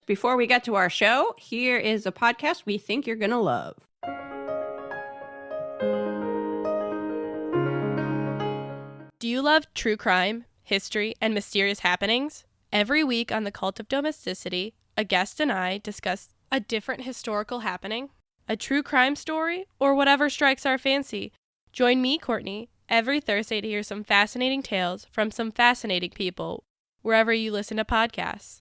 Before we get to our show, here is a podcast we think you're going to love. Do you love true crime, history, and mysterious happenings? Every week on The Cult of Domesticity, a guest and I discuss a different historical happening, a true crime story, or whatever strikes our fancy. Join me, Courtney, every Thursday to hear some fascinating tales from some fascinating people, wherever you listen to podcasts.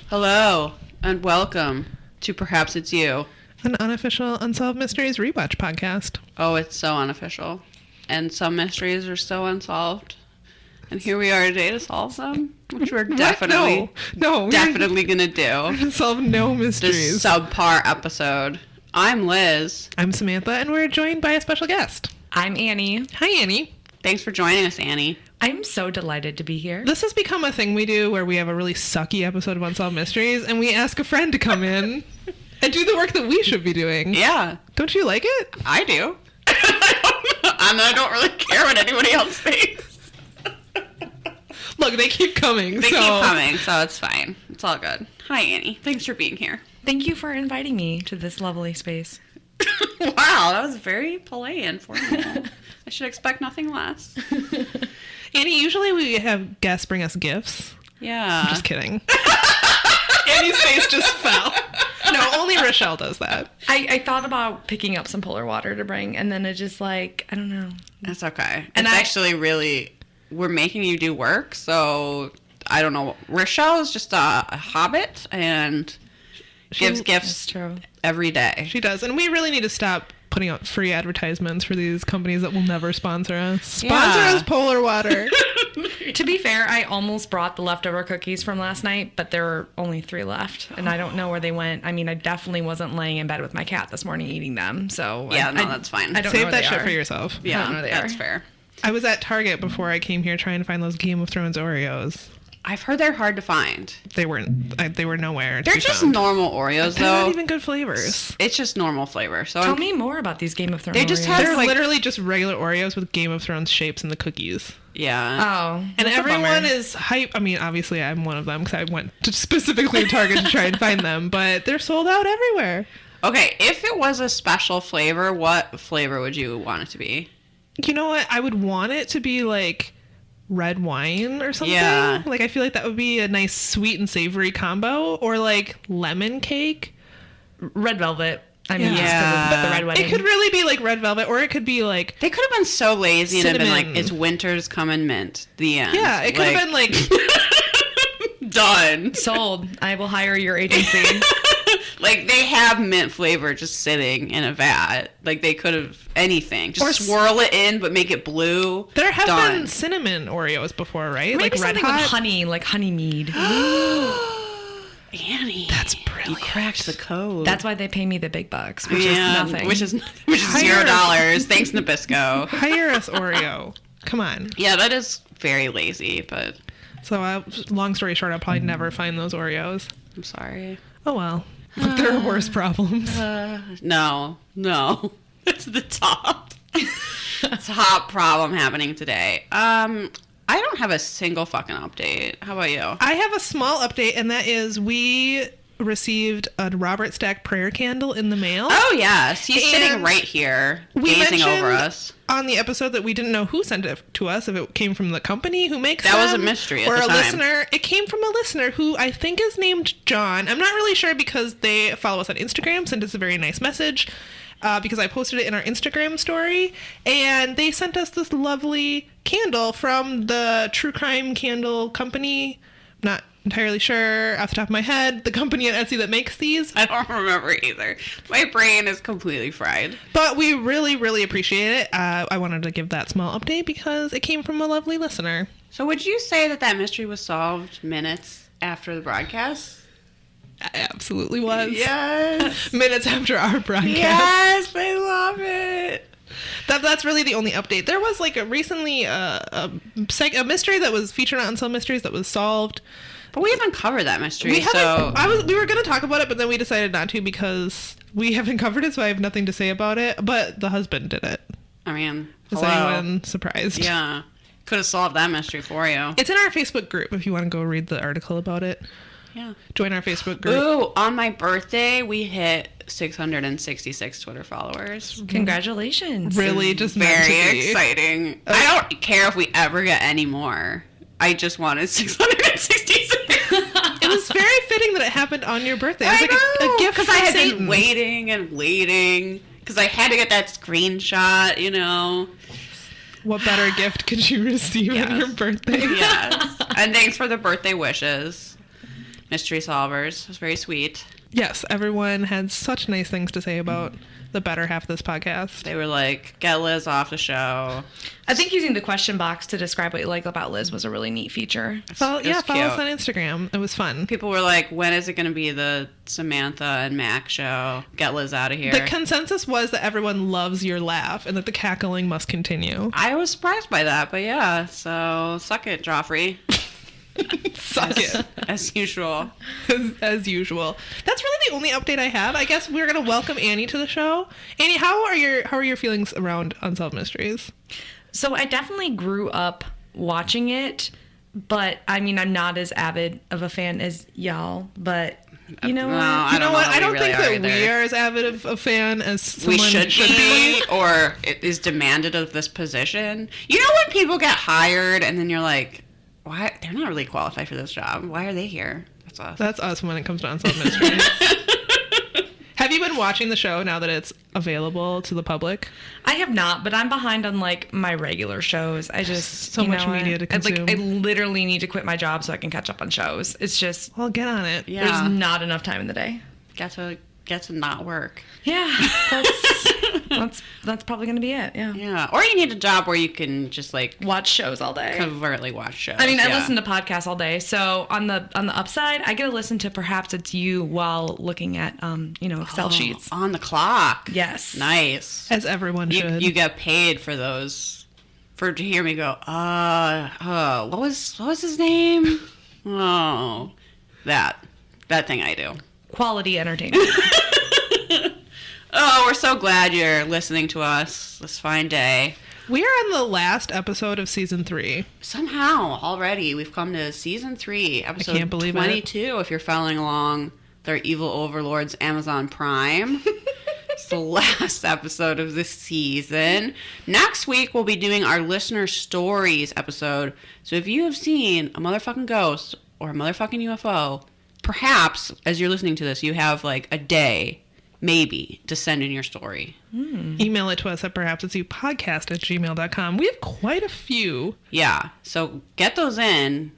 Hello, and welcome to Perhaps It's You, an unofficial Unsolved Mysteries rewatch podcast. Oh, it's so unofficial. And some mysteries are so unsolved. And here we are today to solve them, which we're definitely going to do. Solve no mysteries. This subpar episode. I'm Liz. I'm Samantha, and we're joined by a special guest. I'm Annie. Hi, Annie. Thanks for joining us, Annie. I'm so delighted to be here. This has become a thing we do where we have a really sucky episode of Unsolved Mysteries, and we ask a friend to come in and do the work that we should be doing. Yeah. Don't you like it? I do. And I don't really care what anybody else thinks. Look, they keep coming. They keep coming, so it's fine. It's all good. Hi, Annie. Thanks for being here. Thank you for inviting me to this lovely space. Wow, that was very polite and formal. I should expect nothing less. Annie, usually we have guests bring us gifts. Yeah. I'm just kidding. Annie's face just fell. No, only Rochelle does that. I thought about picking up some polar water to bring, and then it just I don't know. That's okay. And it's actually really, we're making you do work, so I don't know. Rochelle is just a hobbit and gives gifts every day. She does. And we really need to stop putting out free advertisements for these companies that will never sponsor us. Sponsor us, polar water. To be fair, I almost brought the leftover cookies from last night, but there were only 3 left, and I don't know where they went. I mean, I definitely wasn't laying in bed with my cat this morning eating them, so... Yeah, that's fine. I don't Save know that shit for yourself. Yeah, I don't know where they that's are. fair. I was at Target before I came here trying to find those Game of Thrones Oreos. I've heard they're hard to find. They were nowhere. They're just normal Oreos, They're though. not even good flavors. It's just normal flavor. So Tell me more about these Game of Thrones They just Oreos. have They're literally just regular Oreos with Game of Thrones shapes in the cookies. Yeah. Oh. And everyone is hype. I mean, obviously I'm one of them because I went specifically to Target to try and find them, but they're sold out everywhere. Okay, if it was a special flavor, what flavor would you want it to be? You know what? I would want it to be like red wine or something. Yeah. Like, I feel like that would be a nice sweet and savory combo. Or like lemon cake. Red velvet. I mean, Yeah. just the red wedding. It could really be like red velvet, or it could be like... They could have been so lazy and have been like, Cinnamon. it's winter's coming mint. The end. Yeah, it could have been like... done. Sold. I will hire your agency. Like, they have mint flavor just sitting in a vat. Like, they could have anything. Just Or swirl it in, but make it blue. There have Done. been cinnamon Oreos before, right? Maybe like red something hot. with honey, like honey mead. Annie. That's brilliant. You cracked the code. That's why they pay me the big bucks, which is nothing. Which is Hire- $0. Thanks, Nabisco. Hire us, Oreo. Come on. Yeah, that is very lazy, but So, long story short, I'll probably never find those Oreos. I'm sorry. Oh well. But there are worse problems. No. It's the top. Top problem happening today. I don't have a single fucking update. How about you? I have a small update, and that is we received a Robert Stack prayer candle in the mail. Oh, yes. He's And sitting right here, we gazing over mentioned us. On the episode that we didn't know who sent it to us, if it came from the company who makes That them, was a mystery at or the a time. listener. It came from a listener who I think is named John. I'm not really sure because they follow us on Instagram, sent us a very nice message because I posted it in our Instagram story, and they sent us this lovely candle from the True Crime Candle Company. I'm not entirely sure off the top of my head the company at Etsy that makes these. I don't remember either. My brain is completely fried. But we really, really appreciate it. I wanted to give that small update because it came from a lovely listener. So would you say that mystery was solved minutes after the broadcast? It absolutely was. Yes. Minutes after our broadcast. Yes, I love it. That's really the only update. There was like recently a mystery that was featured on Unsolved Mysteries that was solved. But we haven't covered that mystery, We so... we were going to talk about it, but then we decided not to because we haven't covered it, so I have nothing to say about it. But the husband did it. I mean, Is hello. anyone surprised? Yeah. Could have solved that mystery for you. It's in our Facebook group if you want to go read the article about it. Yeah. Join our Facebook group. Ooh, on my birthday, we hit 666 Twitter followers. Congratulations. Really, just meant to Very be. exciting. I don't care if we ever get any more. I just wanted 666. It was very fitting that it happened on your birthday. It was like a gift because from I had Satan. been waiting and waiting because I had to get that screenshot, you know. What better gift could you receive on your birthday? Yes. And thanks for the birthday wishes, mystery solvers. It was very sweet. Yes, everyone had such nice things to say about the better half of this podcast. They were like, "Get Liz off the show." I think using the question box to describe what you like about Liz was a really neat feature. Follow It was us on cute. Instagram. It was fun. People were like, "When is it going to be the Samantha and Mac show? Get Liz out of here." The consensus was that everyone loves your laugh and that the cackling must continue. I was surprised by that, but yeah. So suck it, Joffrey. Suck it. As usual. As usual. That's really the only update I have. I guess we're gonna welcome Annie to the show. Annie, how are your feelings around Unsolved Mysteries? So I definitely grew up watching it, but I mean, I'm not as avid of a fan as y'all, but you know No, what? I don't know what? that I don't we think really that are we either. are as avid of a fan as someone We should be, or it is demanded of this position. You know when people get hired and then you're like, why? They're not really qualified for this job. Why are they here? That's us. That's us when it comes to Unsolved Mysteries. Have you been watching the show now that it's available to the public? I have not, but I'm behind on like my regular shows. I just So you much know media what? to consume. I literally need to quit my job so I can catch up on shows. It's just Well, get on it. Yeah. there's not enough time in the day. Get to not work. Yeah, that's probably gonna be it. Yeah. Yeah. Or you need a job where you can just like Watch shows all day. covertly watch shows. I mean, I Yeah. listen to podcasts all day, so on the upside, I get to listen to Perhaps It's You while looking at Excel sheets. on the clock. Yes. Nice. As everyone should. You get paid for those. To hear me go, what was his name? Oh, that thing I do. Quality entertainment. Oh, we're so glad you're listening to us this fine day. We are on the last episode of season 3. Somehow already we've come to season 3, episode can't believe it. 22. If you're following along with our evil overlords, Amazon Prime. It's the last episode of this season. Next week we'll be doing our listener stories episode. So if you have seen a motherfucking ghost or a motherfucking UFO, perhaps as you're listening to this, you have like a day, maybe, to send in your story. Email it to us at perhapsitsyouPodcast@gmail.com. We have quite a few. Yeah. So get those in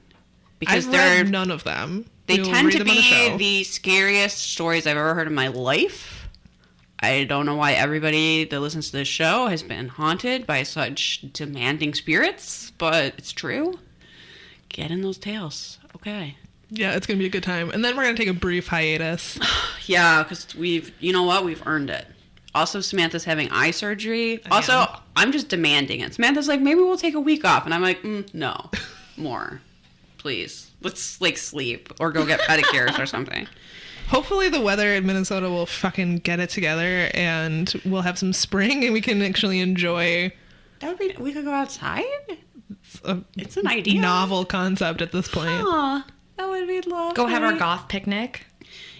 because I've they're read none of them. they We will tend read to them on the be show. the scariest stories I've ever heard in my life. I don't know why everybody that listens to this show has been haunted by such demanding spirits, but it's true. Get in those tales. Okay. Yeah, it's going to be a good time. And then we're going to take a brief hiatus. Yeah, because you know what? We've earned it. Also, Samantha's having eye surgery. Also, I'm just demanding it. Samantha's like, maybe we'll take a week off. And I'm like, no, more. Please. Let's, like, sleep or go get pedicures or something. Hopefully the weather in Minnesota will fucking get it together and we'll have some spring and we can actually enjoy That would be, we could go outside? a It's an idea. novel concept at this point. Aw, that would be lovely. Go have our goth picnic.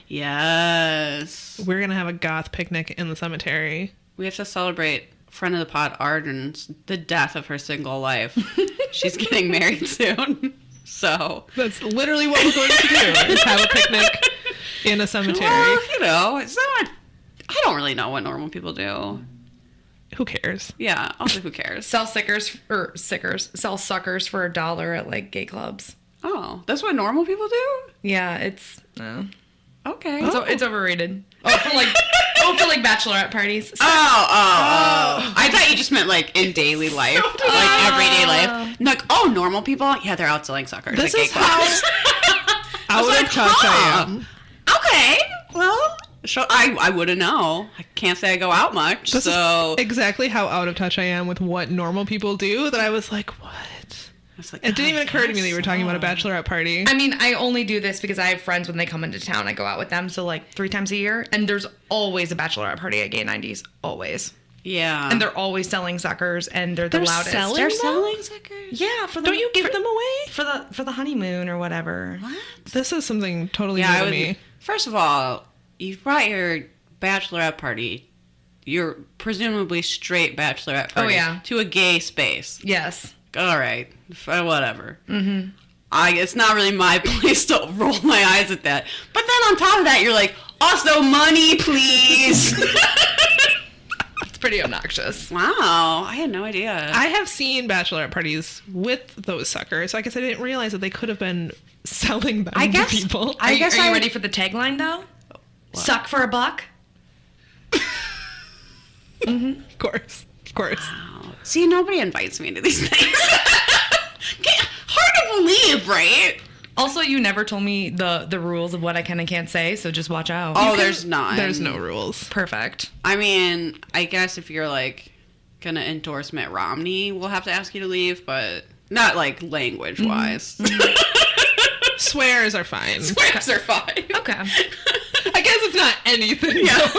Yes. We're going to have a goth picnic in the cemetery. We have to celebrate friend of the pod Arden's the death of her single life. She's getting married soon. So, That's literally what we're going to do, is have a picnic in a cemetery. well, you know, it's not, I don't really know what normal people do. Who cares? Yeah, also who cares? Sell sell suckers for $1 at like gay clubs. Oh, that's what normal people do? Yeah, it's Okay. it's overrated. Oh, for like bachelorette parties. Oh. I thought you just meant like in daily life, like everyday life. And like, oh, normal people? Yeah, they're out selling suckers This at gay is how clubs. out like, of touch I huh. am. Okay, well, I wouldn't know. I can't say I go out much. This so is exactly how out of touch I am with what normal people do that I was like, what? was like, It didn't even occur to me that you were talking about a bachelorette party. I mean, I only do this because I have friends when they come into town. I go out with them, so like 3 times a year. And there's always a bachelorette party at Gay 90s. Always. Yeah. And they're always selling suckers, and they're the loudest. They're selling suckers? Yeah. Don't you give them away? For the honeymoon or whatever. What? This is something totally new to me. First of all, you've brought your bachelorette party, your presumably straight bachelorette party, to a gay space. Yes. All right, whatever. Mm-hmm. It's not really my place to roll my eyes at that. But then on top of that, you're like, also money, please. It's pretty obnoxious. Wow, I had no idea. I have seen bachelorette parties with those suckers. So I guess I didn't realize that they could have been selling them to people. Are you ready for the tagline, though? What? Suck for $1. Mm-hmm. Of course. Wow. See, nobody invites me to these things. Hard to believe, right? Also, you never told me the rules of what I can and can't say, so just watch out. Oh, there's none. There's no rules. Perfect. I mean, I guess if you're, like, gonna endorse Mitt Romney, we'll have to ask you to leave, but not, like, language-wise. Mm-hmm. Swears are fine. Swears are fine. Okay. I guess it's not anything. Yeah.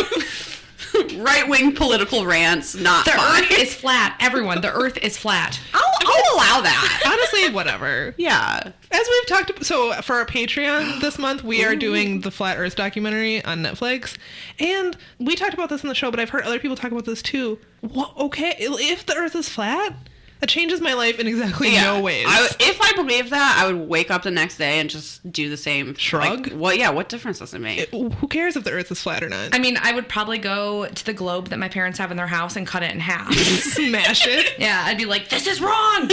Right-wing political rants, not the fine. Earth is flat. Everyone, the Earth is flat. I'll allow that. Honestly, whatever. Yeah. As we've talked about, so for our Patreon this month, we are doing the Flat Earth documentary on Netflix. And we talked about this on the show, but I've heard other people talk about this too. Okay, if the Earth is flat, that changes my life in exactly no ways. If I believed that, I would wake up the next day and just do the same. Shrug? Like, what difference does it make? Who cares if the Earth is flat or not? I mean, I would probably go to the globe that my parents have in their house and cut it in half. Smash it? Yeah, I'd be like, this is wrong!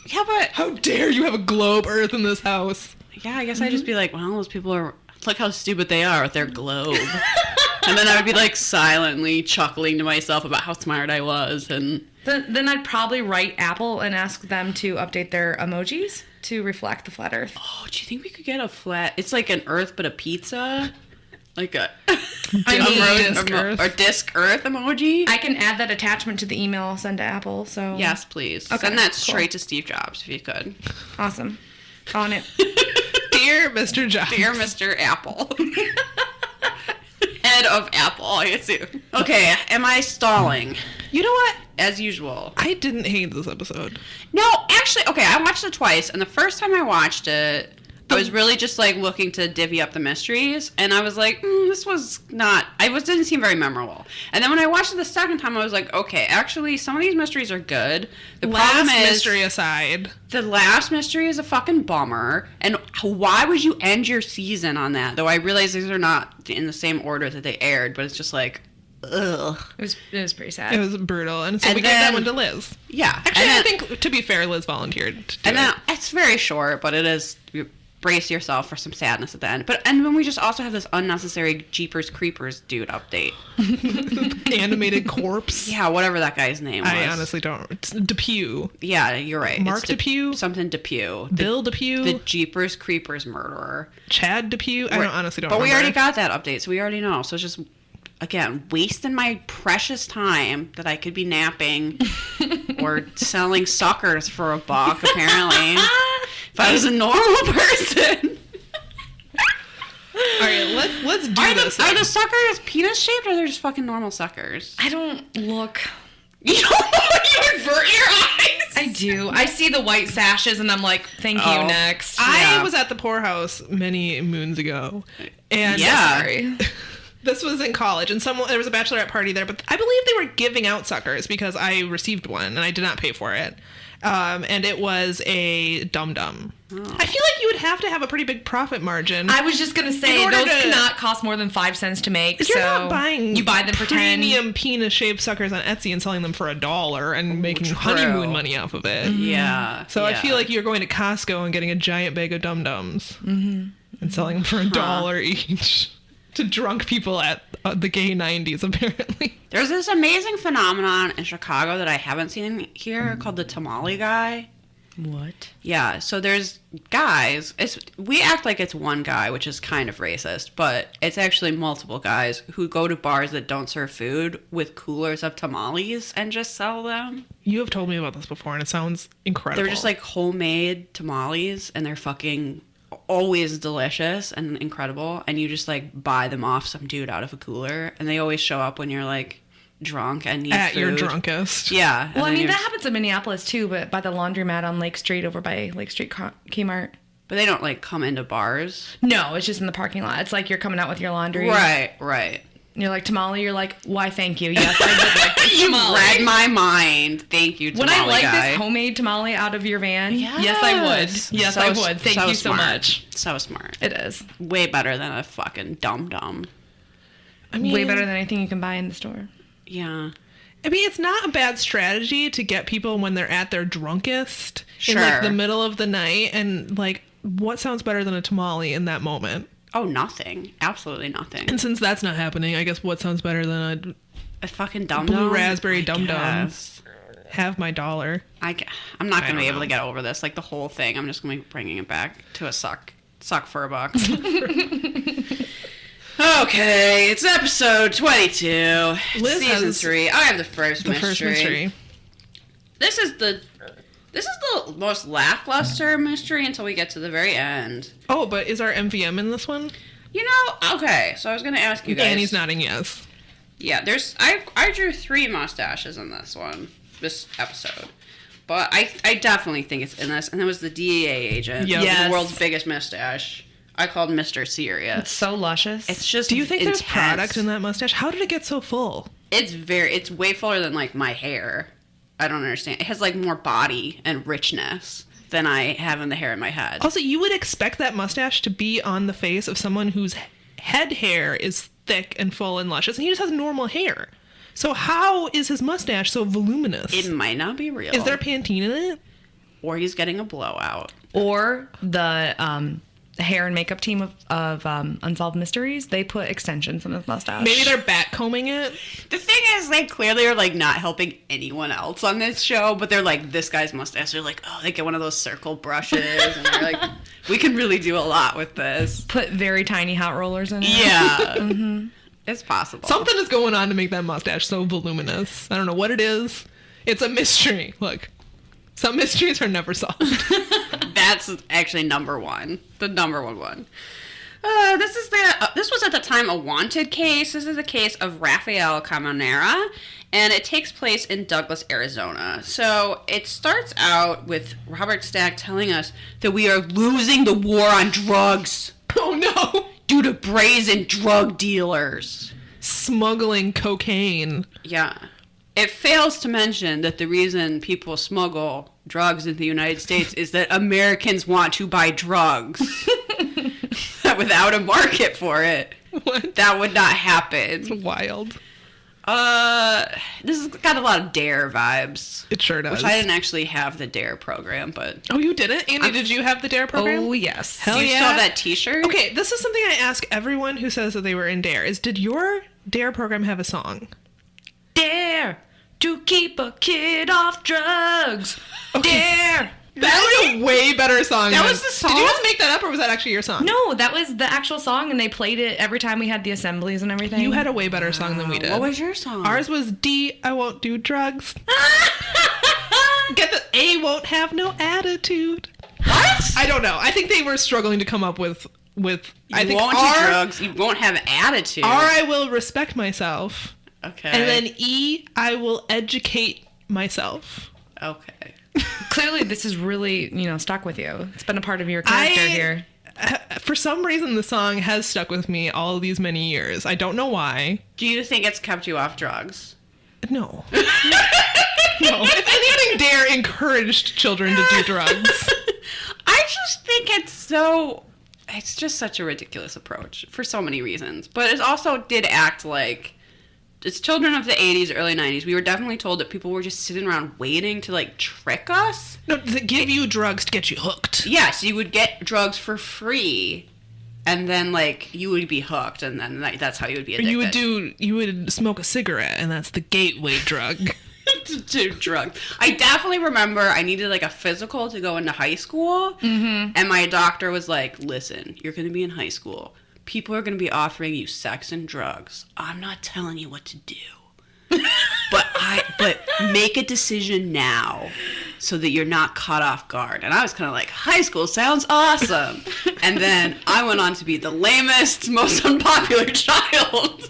Yeah, but... How dare you have a globe Earth in this house? Yeah, I guess I'd just be like, well, those people are... Look how stupid they are with their globe. And then I would be, like, silently chuckling to myself about how smart I was, and... Then I'd probably write Apple and ask them to update their emojis to reflect the flat Earth. Oh, do you think we could get a flat... It's like an Earth, but a pizza? Like a... disc Earth emoji? I can add that attachment to the email I'll send to Apple, so... Yes, please. Okay, send that straight to Steve Jobs, if you could. Awesome. On it. Dear Mr. Jobs. Dear Mr. Apple. Head of Apple, I assume. Okay, am I stalling? You know what? As usual. I didn't hate this episode. No, actually, okay, I watched it twice, and the first time I watched it, I was really just, like, looking to divvy up the mysteries, and I was like, this was not... didn't seem very memorable. And then when I watched it the second time, I was like, okay, actually, some of these mysteries are good. The problem is... mystery aside. The last mystery is a fucking bummer, and why would you end your season on that? Though I realize these are not in the same order that they aired, but it's just like... Ugh. It was pretty sad. It was brutal, and so we gave that one to Liz. Yeah. Actually, I think, to be fair, Liz volunteered to do and then it's very short, but it is... Brace yourself for some sadness at the end. And then we just also have this unnecessary Jeepers Creepers dude update. Animated corpse. Yeah, whatever that guy's name was. I honestly don't. It's Depew. Yeah, you're right. Mark Depew? Something Depew. Bill Depew? The Jeepers Creepers murderer. Chad Depew? I honestly don't But remember. we already got that update, so we already know. So it's just, again, wasting my precious time that I could be napping or selling suckers for $1, apparently. If I was a normal person. All right, let's do this. Are the suckers penis shaped, or they're just fucking normal suckers? I don't look... You don't you invert your eyes? I do. I see the white sashes, and I'm like, thank you, next. I was at the poorhouse many moons ago. And sorry. This was in college, and there was a bachelorette party there, but I believe they were giving out suckers because I received one, and I did not pay for it. And it was a dum-dum. Oh. I feel like you would have to have a pretty big profit margin. I was just going to say, those cannot cost more than 5 cents to make. You're not buying you buy them for premium penis-shaped suckers on Etsy and selling them for $1 and making honeymoon money off of it. Mm-hmm. Yeah. So I feel like you're going to Costco and getting a giant bag of dum-dums and selling them for $1 each. To drunk people at the gay 90s, apparently. There's this amazing phenomenon in Chicago that I haven't seen here called the tamale guy. What? Yeah, so there's guys. We act like it's one guy, which is kind of racist, but it's actually multiple guys who go to bars that don't serve food with coolers of tamales and just sell them. You have told me about this before, and it sounds incredible. They're just like homemade tamales, and they're fucking always delicious and incredible. And you just like buy them off some dude out of a cooler, and they always show up when you're like drunk and need at food. your drunkest. Yeah. Well, I mean, that happens in Minneapolis too, but by the laundromat on Lake Street over by Lake Street Kmart. But they don't like come into bars. No, it's just in the parking lot. It's like you're coming out with your laundry. Right. You're like, tamale. You're like, why, thank you. Yes, I would like this You tamale. read my mind. Thank you, tamale Would I like guy. this homemade tamale out of your van? Yes. Yes, I would. Yes, I would. Thank you so smart. much. So smart. It is. Way better than a fucking dum-dum. I mean, Way better than anything you can buy in the store. Yeah. I mean, it's not a bad strategy to get people when they're at their drunkest in Sure. like the middle of the night, and like, what sounds better than a tamale in that moment? Oh, nothing. Absolutely nothing. And since that's not happening, I guess what sounds better than A fucking a dum-dum? blue raspberry I dum-dum? guess. Have my dollar. I'm not going to don't be able know. to get over this. Like, the whole thing. I'm just going to be bringing it back to a suck for a buck. Okay, it's episode 22. Liz season has 3. I have the first mystery. First mystery. This is the most lackluster mystery until we get to the very end. Oh, but is our MVM in this one? You know, okay, so I was going to ask you guys. Danny's nodding yes. Yeah, I drew 3 mustaches in this episode. But I definitely think it's in this, and it was the DEA agent. Yep. With Yes. the world's biggest mustache. I called Mr. Serious. It's so luscious. It's just Do you think there's intense. product in that mustache? How did it get so full? It's way fuller than like my hair. I don't understand. It has like more body and richness than I have in the hair in my head. Also, you would expect that mustache to be on the face of someone whose head hair is thick and full and luscious, and he just has normal hair. So how is his mustache so voluminous? It might not be real. Is there Pantene in it? Or he's getting a blowout. or the hair and makeup team of Unsolved Mysteries, they put extensions in his mustache. Maybe they're backcombing it. The thing is, they clearly are like not helping anyone else on this show, but they're like, this guy's mustache. They're like, oh, they get one of those circle brushes, and they're like, we can really do a lot with this. Put very tiny hot rollers in it. Yeah, it's possible. Something is going on to make that mustache so voluminous. I don't know what it is. It's a mystery. Look, some mysteries are never solved. That's actually number one. The number one. This was at the time a wanted case. This is a case of Rafael Camonera, and it takes place in Douglas, Arizona. So it starts out with Robert Stack telling us that we are losing the war on drugs Oh no! due to brazen drug dealers. Smuggling cocaine. Yeah. It fails to mention that the reason people smuggle drugs in the United States is that Americans want to buy drugs. Without a market for it. What? That would not happen. It's wild. This has got a lot of D.A.R.E. vibes. It sure does. Which I didn't actually have the D.A.R.E. program, but... Oh, you didn't? Andy, did you have the D.A.R.E. program? Oh, yes. Hell Do you yeah. still have that t-shirt? Okay, this is something I ask everyone who says that they were in D.A.R.E. Did your D.A.R.E. program have a song? Dare to keep a kid off drugs. Dare. That was a way better song. That than- was the song? Did you just make that up, or was that actually your song? No, that was the actual song, and they played it every time we had the assemblies and everything. You had a way better song than we did. What was your song? Ours was D, I won't do drugs. Get the A won't have no attitude. What? I don't know. I think they were struggling to come up with I You think won't R, do drugs. You won't have attitude. R, I will respect myself. Okay. And then E, I will educate myself. Okay. Clearly, this is really, stuck with you. It's been a part of your character here. For some reason, the song has stuck with me all these many years. I don't know why. Do you think it's kept you off drugs? No. No. If anything, D.A.R.E. encouraged children to do drugs. I just think it's just such a ridiculous approach for so many reasons. But it also did act like, it's children of the 80s, early 90s. We were definitely told that people were just sitting around waiting to, like, trick us. No, to give you drugs to get you hooked. Yes, you would get drugs for free, and then, like, you would be hooked, and then like, that's how you would be Or addicted. you would smoke a cigarette, and that's the gateway drug. to do drugs. I definitely remember I needed like a physical to go into high school. Mm-hmm. And my doctor was like, listen, you're going to be in high school. People are going to be offering you sex and drugs. I'm not telling you what to do. But make a decision now so that you're not caught off guard. And I was kind of like, high school sounds awesome. And then I went on to be the lamest, most unpopular child.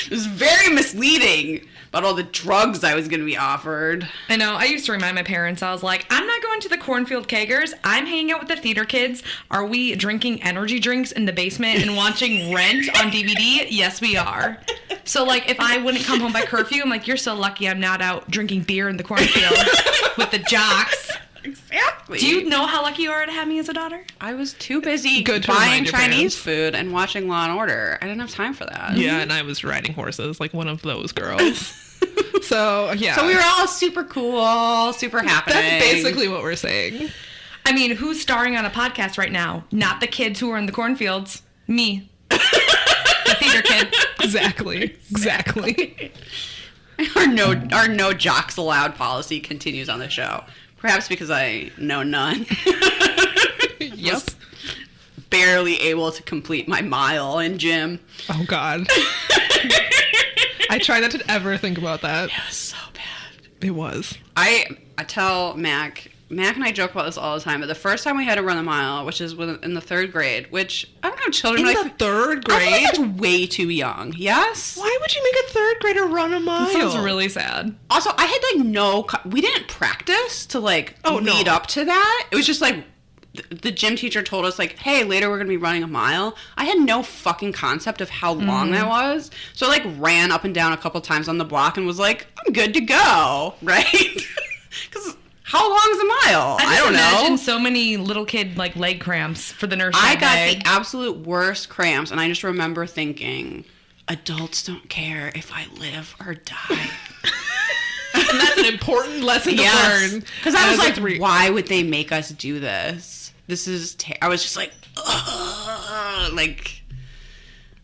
It was very misleading about all the drugs I was going to be offered. I know. I used to remind my parents, I was like, I'm not going to the cornfield kegers. I'm hanging out with the theater kids. Are we drinking energy drinks in the basement and watching Rent on DVD? Yes, we are. So, like, if I wouldn't come home by curfew, I'm like, you're so lucky I'm not out drinking beer in the cornfield with the jocks. Exactly. Do you know how lucky you are to have me as a daughter? I was too busy Good to buying remind your Chinese parents. food and watching Law and Order. I didn't have time for that. Yeah, and I was riding horses, like one of those girls. So, yeah. So we were all super cool, super happening. That's basically what we're saying. I mean, who's starring on a podcast right now? Not the kids who are in the cornfields. Me. The theater kid. Exactly. Our no jocks allowed policy continues on the show. Perhaps because I know none. Yep. Was barely able to complete my mile in gym. Oh, God. I try not to ever think about that. It was so bad. It was. I tell Mac and I joke about this all the time, but the first time we had to run a mile, which is in the 3rd grade, which I don't have children. In but the 3rd grade? I feel like that's way too young. Yes? Why would you make a 3rd grader run a mile? That sounds really sad. Also, I had like we didn't practice to like lead up to that. It was just like the gym teacher told us like, hey, later we're going to be running a mile. I had no fucking concept of how long that was. So I like ran up and down a couple times on the block and was like, I'm good to go. Right? Because how long is a mile? I don't imagine know. so many little kid like leg cramps for the nurse. I that got day. the absolute worst cramps, and I just remember thinking, adults don't care if I live or die. And that's an important lesson to learn. Because I was as a like, three- why would they make us do this? This is... I was just like, like...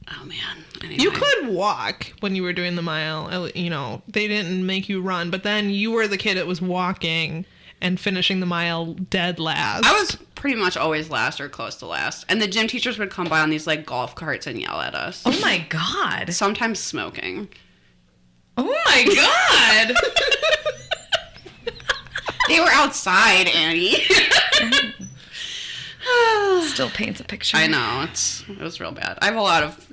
Oh, man. Anyway. You could walk when you were doing the mile. You know, they didn't make you run, but then you were the kid that was walking and finishing the mile dead last. I was pretty much always last or close to last. And the gym teachers would come by on these, like, golf carts and yell at us. Oh my god. Sometimes smoking. Oh my god. They were outside, Annie. Still paints a picture. I know. It was real bad. I have a lot of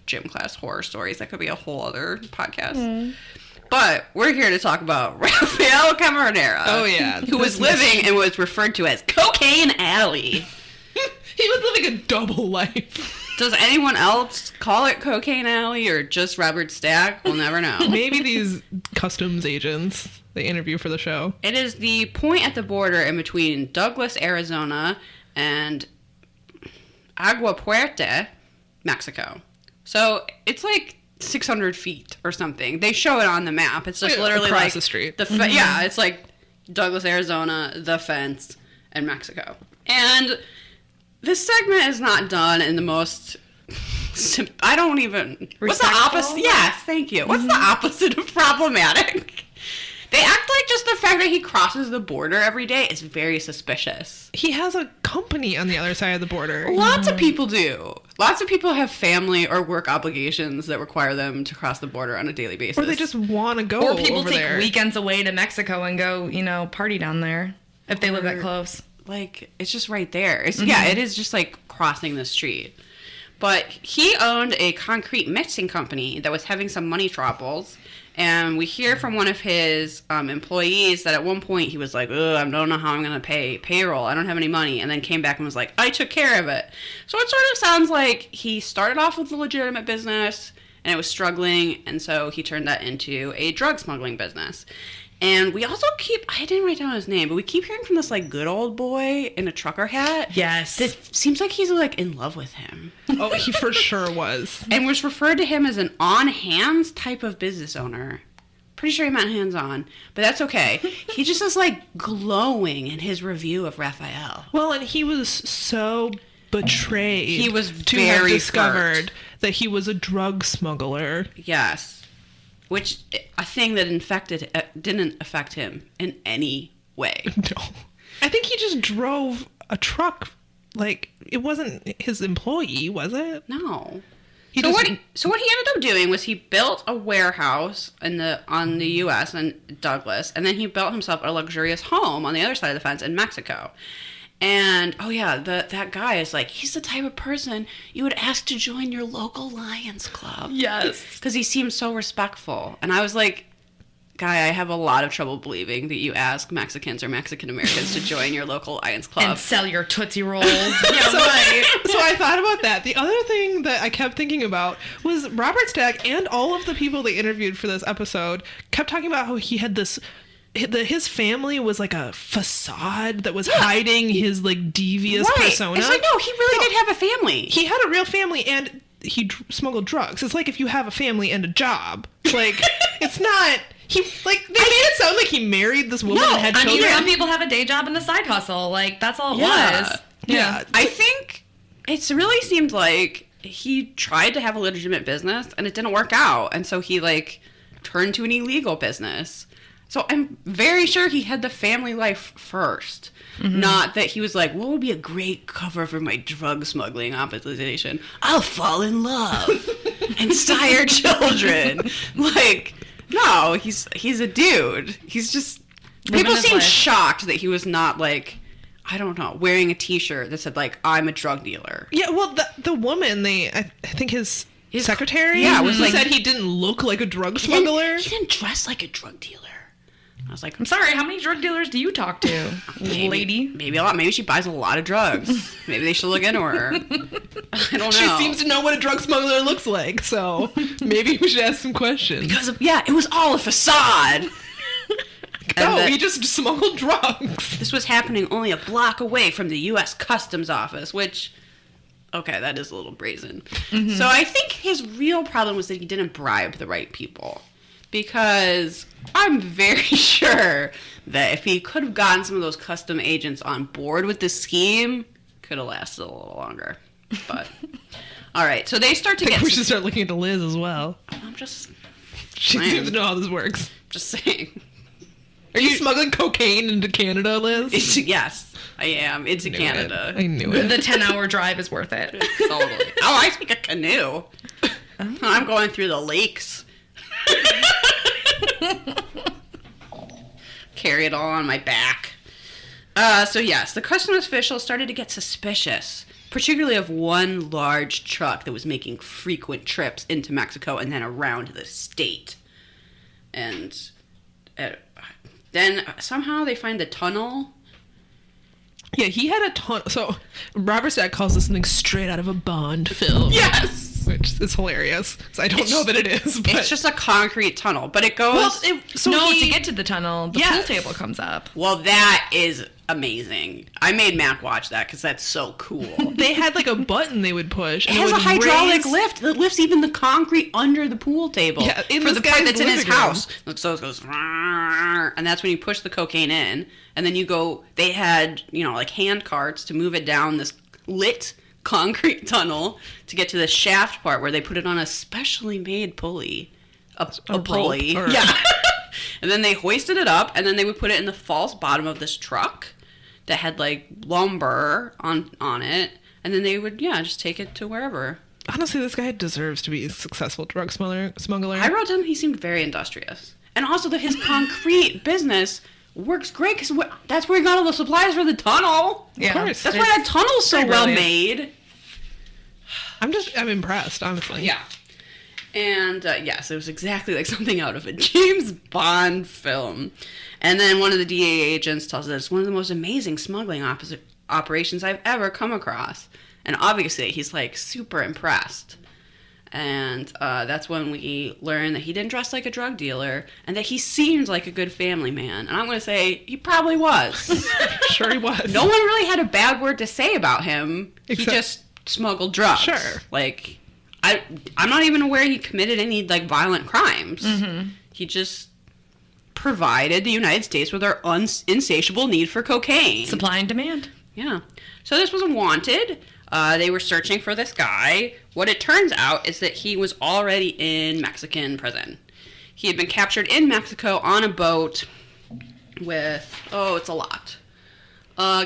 gym class horror stories. That could be a whole other podcast. But we're here to talk about Rafael Camarera. Oh, yeah. Who was living in what was referred to as Cocaine Alley. He was living a double life. Does anyone else call it Cocaine Alley or just Robert Stack? We'll never know. Maybe these customs agents they interview for the show. It is the point at the border in between Douglas, Arizona, and Agua Puerta, Mexico. So it's like 600 feet or something. They show it on the map. It's just literally across like the street. Yeah, it's like Douglas, Arizona, the fence, and Mexico. And this segment is not done in the most... I don't even... What's the opposite? Yes, thank you. What's the opposite of problematic? They act like just the fact that he crosses the border every day is very suspicious. He has a company on the other side of the border. Lots of people do. Lots of people have family or work obligations that require them to cross the border on a daily basis. Or they just want to go Or people over take there. weekends away to Mexico and go, party down there if they live that close. like, it's just right there. It's yeah, it is just like crossing the street. But he owned a concrete mixing company that was having some money troubles. And we hear from one of his employees that at one point he was like, ugh, I don't know how I'm going to pay payroll. I don't have any money. And then came back and was like, I took care of it. So it sort of sounds like he started off with a legitimate business and it was struggling. And so he turned that into a drug smuggling business. And we also I didn't write down his name, but we keep hearing from this like good old boy in a trucker hat. Yes. That seems like he's like in love with him. Oh, he for sure was. And was referred to him as an on-hands type of business owner. Pretty sure he meant hands-on, but that's okay. He just is like glowing in his review of Raphael. Well, and he was so betrayed. He was to have very discovered that he was a drug smuggler. Yes. which a thing that didn't affect him in any way. No. I think he just drove a truck. Like, it wasn't his employee, was it? No. He So just, what he ended up doing was he built a warehouse on the U.S. and Douglas, and then he built himself a luxurious home on the other side of the fence in Mexico. And that guy is like, he's the type of person you would ask to join your local Lions Club. Yes. Because he seems so respectful. And I was like, guy, I have a lot of trouble believing that you ask Mexicans or Mexican Americans to join your local Lions Club. And sell your Tootsie Rolls. So I thought about that. The other thing that I kept thinking about was Robert Stack and all of the people they interviewed for this episode kept talking about how he had this... his family was like a facade that was hiding his like devious persona. It's like, no, he really did have a family. He had a real family and he smuggled drugs. It's like if you have a family and a job. Like, it's not... They made it sound like he married this woman and had I children. mean, some people have a day job and a side hustle. Like, that's all it was. Yeah. I think it's really seemed like he tried to have a legitimate business and it didn't work out. And so he like turned to an illegal business. So I'm very sure he had the family life first. Mm-hmm. Not that he was like, what would be a great cover for my drug smuggling opposition? I'll fall in love and sire children. Like, no, he's a dude. He's just... People seemed shocked that he was not, like, I don't know, wearing a t-shirt that said, like, I'm a drug dealer. Yeah, well, the woman, I think his secretary was like, said he didn't look like a drug smuggler. He didn't dress like a drug dealer. I was like, I'm sorry, how many drug dealers do you talk to, lady? Maybe a lot. Maybe she buys a lot of drugs. Maybe they should look into her. I don't know. She seems to know what a drug smuggler looks like, so maybe we should ask some questions. Because it was all a facade. He just smuggled drugs. This was happening only a block away from the U.S. Customs Office, which, okay, that is a little brazen. Mm-hmm. So I think his real problem was that he didn't bribe the right people. Because I'm very sure that if he could have gotten some of those custom agents on board with the scheme, could have lasted a little longer. But, all right, so they start to get... We should start looking into Liz as well. I'm just... She seems to know how this works. Just saying. Are you smuggling cocaine into Canada, Liz? Yes, I am. Into Canada. I knew it. The 10-hour drive is worth it. Totally. Oh, I speak a canoe. I'm going through the lakes. Carry it all on my back. So yes, the customs officials started to get suspicious, particularly of one large truck that was making frequent trips into Mexico and then around the state. And then somehow they find the tunnel. Yeah, he had a ton. So Robert Stack calls this something straight out of a Bond film. Yes! Which is hilarious. So I don't know that it is, but... It's just a concrete tunnel, but it goes... to get to the tunnel, the pool table comes up. Well, that is amazing. I made Mac watch that because that's so cool. They had like a button they would push. It has a hydraulic lift that lifts even the concrete under the pool table. Yeah, for the part that's in his house. So it goes... And that's when you push the cocaine in. And then you go... They had, like hand carts to move it down this lit concrete tunnel to get to the shaft part where they put it on a specially made pulley. A pulley. Yeah. And then they hoisted it up, and then they would put it in the false bottom of this truck that had, like, lumber on it. And then they would, just take it to wherever. Honestly, this guy deserves to be a successful drug smuggler. I wrote down he seemed very industrious. And also that his concrete business works great because that's where he got all the supplies for the tunnel. Yeah. Of course. That's why that tunnel's so well made. I'm impressed, honestly. Yeah. And, yes, it was exactly like something out of a James Bond film. And then one of the DEA agents tells us it's one of the most amazing smuggling operations I've ever come across. And obviously, he's, like, super impressed. And that's when we learn that he didn't dress like a drug dealer and that he seemed like a good family man. And I'm going to say he probably was. Sure he was. No one really had a bad word to say about him. He just smuggled drugs. Sure. Like, I'm not even aware he committed any, like, violent crimes. Mm-hmm. He just provided the United States with our insatiable need for cocaine. Supply and demand. Yeah. So this was wanted. They were searching for this guy. What it turns out is that he was already in Mexican prison. He had been captured in Mexico on a boat with, it's a lot,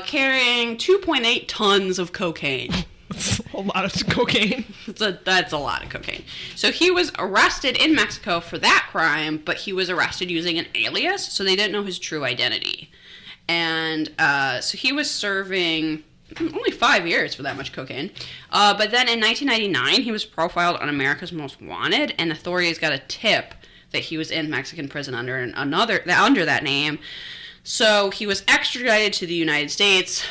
carrying 2.8 tons of cocaine. That's a lot of cocaine. That's a lot of cocaine. So he was arrested in Mexico for that crime, but he was arrested using an alias, so they didn't know his true identity. And so he was serving only 5 years for that much cocaine. But then in 1999, he was profiled on America's Most Wanted, and authorities got a tip that he was in Mexican prison under that name. So he was extradited to the United States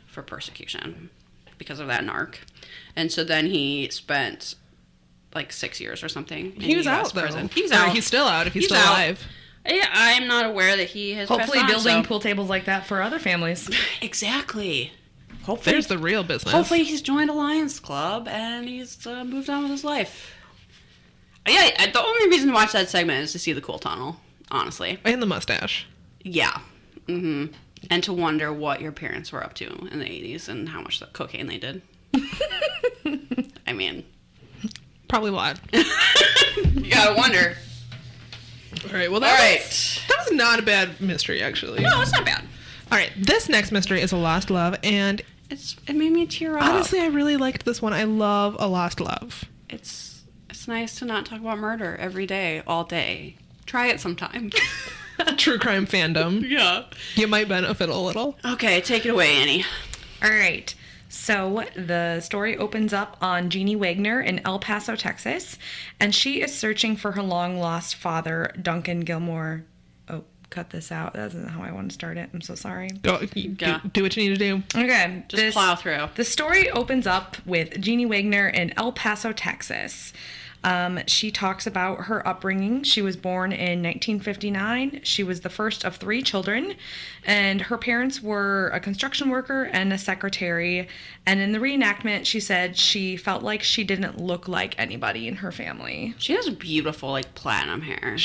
for persecution because of that narc. And so then he spent like 6 years or something in He was US out, though. prison. He's out. He's still out if he's still out. alive. I'm not aware that he has Hopefully passed on, building so- pool tables like that for other families. Exactly. Hopefully. There's the real business. Hopefully he's joined a Lions Club and he's moved on with his life. Yeah, the only reason to watch that segment is to see the cool tunnel, honestly. And the mustache. Yeah. Mm-hmm. And to wonder what your parents were up to in the 80s and how much cocaine they did. I mean... Probably a lot. You gotta wonder. All right, well, All right. that was not a bad mystery, actually. No, it's not bad. All right, this next mystery is a lost love, and It made me tear up. honestly, I really liked this one. I love a lost love. It's nice to not talk about murder every day, all day. Try it sometime. True crime fandom. Yeah. You might benefit a little. Okay, take it away, Annie. All right. So the story opens up on Jeannie Wagner in El Paso, Texas, and she is searching for her long-lost father, Duncan Gilmore. Oh, cut this out. That's not how I want to start it. I'm so sorry. Go, Yeah. do what you need to do. Okay. Just plow through. The story opens up with Jeannie Wagner in El Paso, Texas. She talks about her upbringing. She was born in 1959. She was the first of 3 children, and her parents were a construction worker and a secretary. And in the reenactment, she said she felt like she didn't look like anybody in her family. She has beautiful, platinum hair.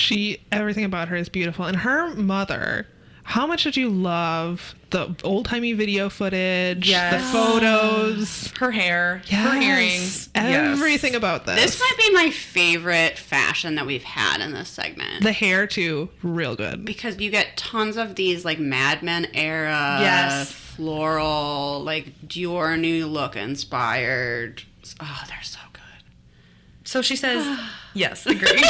Everything about her is beautiful. And her mother, how much did you love the old-timey video footage, Yes. the photos, Her hair, her Yes. earrings, everything about this. This might be my favorite fashion that we've had in this segment. The hair, too, real good. Because you get tons of these, Mad Men era, Yes. floral, Dior New Look inspired. Oh, they're so good. So she says, yes, agree.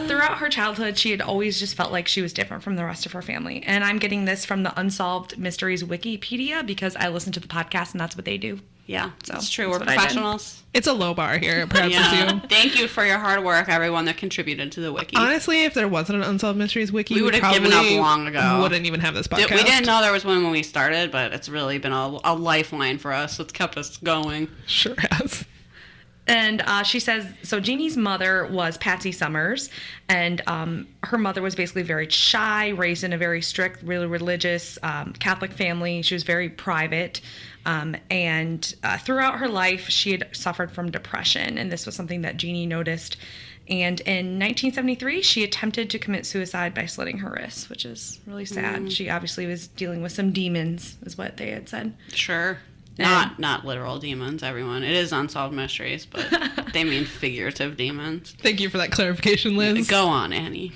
Throughout her childhood, she had always just felt like she was different from the rest of her family. And I'm getting this from the Unsolved Mysteries Wikipedia because I listen to the podcast and that's what they do. Yeah, So, that's true. that's We're what I did. professionals. It's a low bar here. Perhaps Yeah. you. Thank you for your hard work, everyone that contributed to the wiki. Honestly, if there wasn't an Unsolved Mysteries wiki, We would have given up probably long ago. Wouldn't even have this podcast. We didn't know there was one when we started, but it's really been a lifeline for us. It's kept us going. Sure has. And she says, so Jeannie's mother was Patsy Summers, and her mother was basically very shy, raised in a very strict, really religious Catholic family. She was very private. And throughout her life, she had suffered from depression, and this was something that Jeannie noticed. And in 1973, she attempted to commit suicide by slitting her wrists, which is really sad. She obviously was dealing with some demons, is what they had said. Sure. And- Not literal demons, everyone. It is Unsolved Mysteries, but they mean figurative demons. Thank you for that clarification, Liz. Go on, Annie.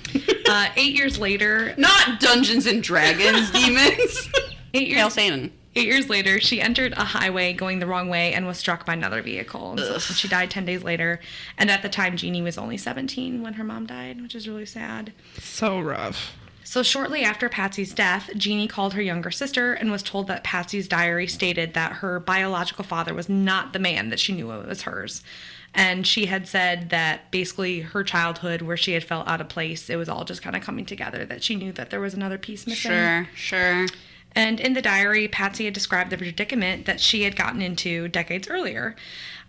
8 years later, Not Dungeons and Dragons demons. 8 Hail years, Satan. 8 years later, she entered a highway going the wrong way and was struck by another vehicle. And so she died 10 days later. And at the time, Jeannie was only 17 when her mom died, which is really sad. So rough. So shortly after Patsy's death, Jeannie called her younger sister and was told that Patsy's diary stated that her biological father was not the man that she knew was hers. And she had said that basically her childhood, where she had felt out of place, it was all just kind of coming together, that she knew that there was another piece missing. Sure. And in the diary, Patsy had described the predicament that she had gotten into decades earlier.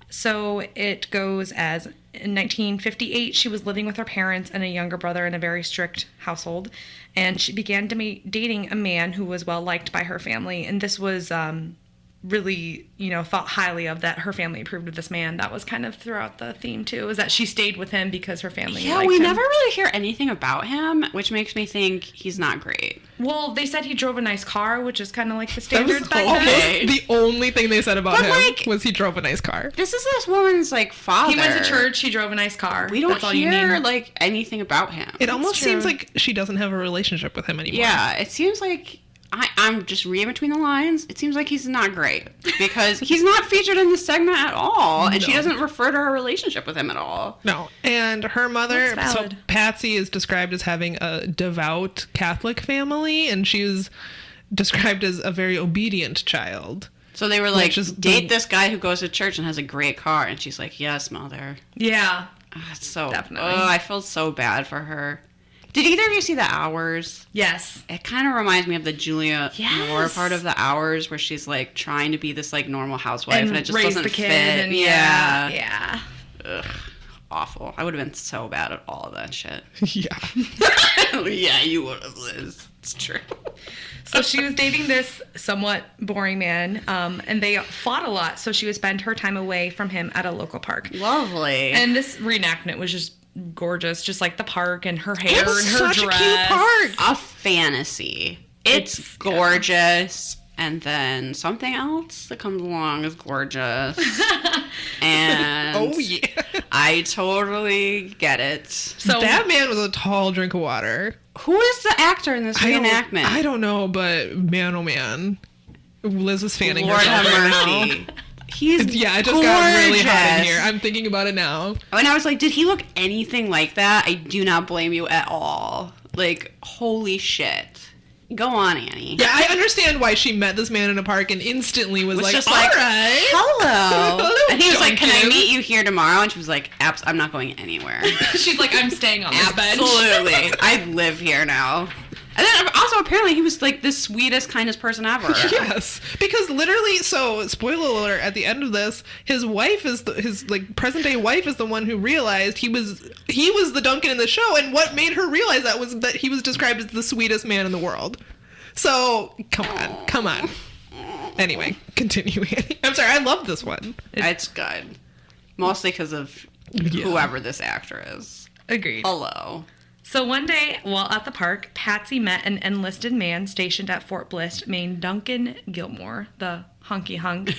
So it goes as, in 1958, she was living with her parents and a younger brother in a very strict household. And she began dating a man who was well liked by her family. And this was really, thought highly of, that her family approved of this man. That was kind of throughout the theme too, is that she stayed with him because her family liked we him. never really hear anything about him, which makes me think he's not great. Well, they said he drove a nice car, which is kind of like the That was standards back then. okay. the only thing they said about But, him like, was he drove a nice car. This is this woman's, like, father. He went to church, he drove a nice car. We don't That's all you hear, need. like, anything about him. It almost true. seems like she doesn't have a relationship with him anymore. Yeah, it seems like... I'm just reading between the lines. It seems like he's not great because he's not featured in this segment at all, and she No. doesn't refer to her relationship with him at all. No. And her mother, That's so valid. Patsy is described as having a devout Catholic family, and she's described as a very obedient child. So they were like, Which is date this guy who goes to church and has a great car, and she's like, yes, mother. Yeah. It's so Definitely. Oh, I feel so bad for her. Did either of you see The Hours? Yes. It kind of reminds me of the Julia Yes. Moore part of The Hours, where she's like trying to be this like normal housewife, and it just raise doesn't the kid. fit. And yeah. Ugh, awful. I would have been so bad at all of that shit. Yeah. Yeah, you would have, Liz. It's true. So she was dating this somewhat boring man, and they fought a lot, so she would spend her time away from him at a local park. Lovely. And this reenactment was just gorgeous, just like the park and her hair It's and her such dress. a cute park. A fantasy. It's gorgeous. And then something else that comes along is gorgeous. And Oh, yeah. I totally get it. So That man was a tall drink of water. Who is the actor in this reenactment? I don't know, but man, oh man. Liz is fanning Lord herself have right now. mercy. He's Yeah, it just got really hot in gorgeous. here. I'm thinking about it now. And I was like, did he look anything like that? I do not blame you at all. Like, holy shit. Go on, Annie. Yeah, I understand why she met this man in a park and instantly was, Was like, just all like, right. hello. Hello, And he was like, can I Duncan." meet you here tomorrow? And she was like, I'm not going anywhere. she's like, I'm staying on this bench. Absolutely. I live here now. And then also, apparently, he was like the sweetest, kindest person ever. Yes, because literally, so spoiler alert, at the end of this, his wife is his like present day wife is the one who realized he was the Duncan in the show, and what made her realize that was that he was described as the sweetest man in the world. So come on. Anyway, continue. Annie. I'm sorry, I love this one. It's good. Mostly because of whoever this actor is. Agreed. Hello. So one day, while at the park, Patsy met an enlisted man stationed at Fort Bliss named Duncan Gilmore, the hunky hunk.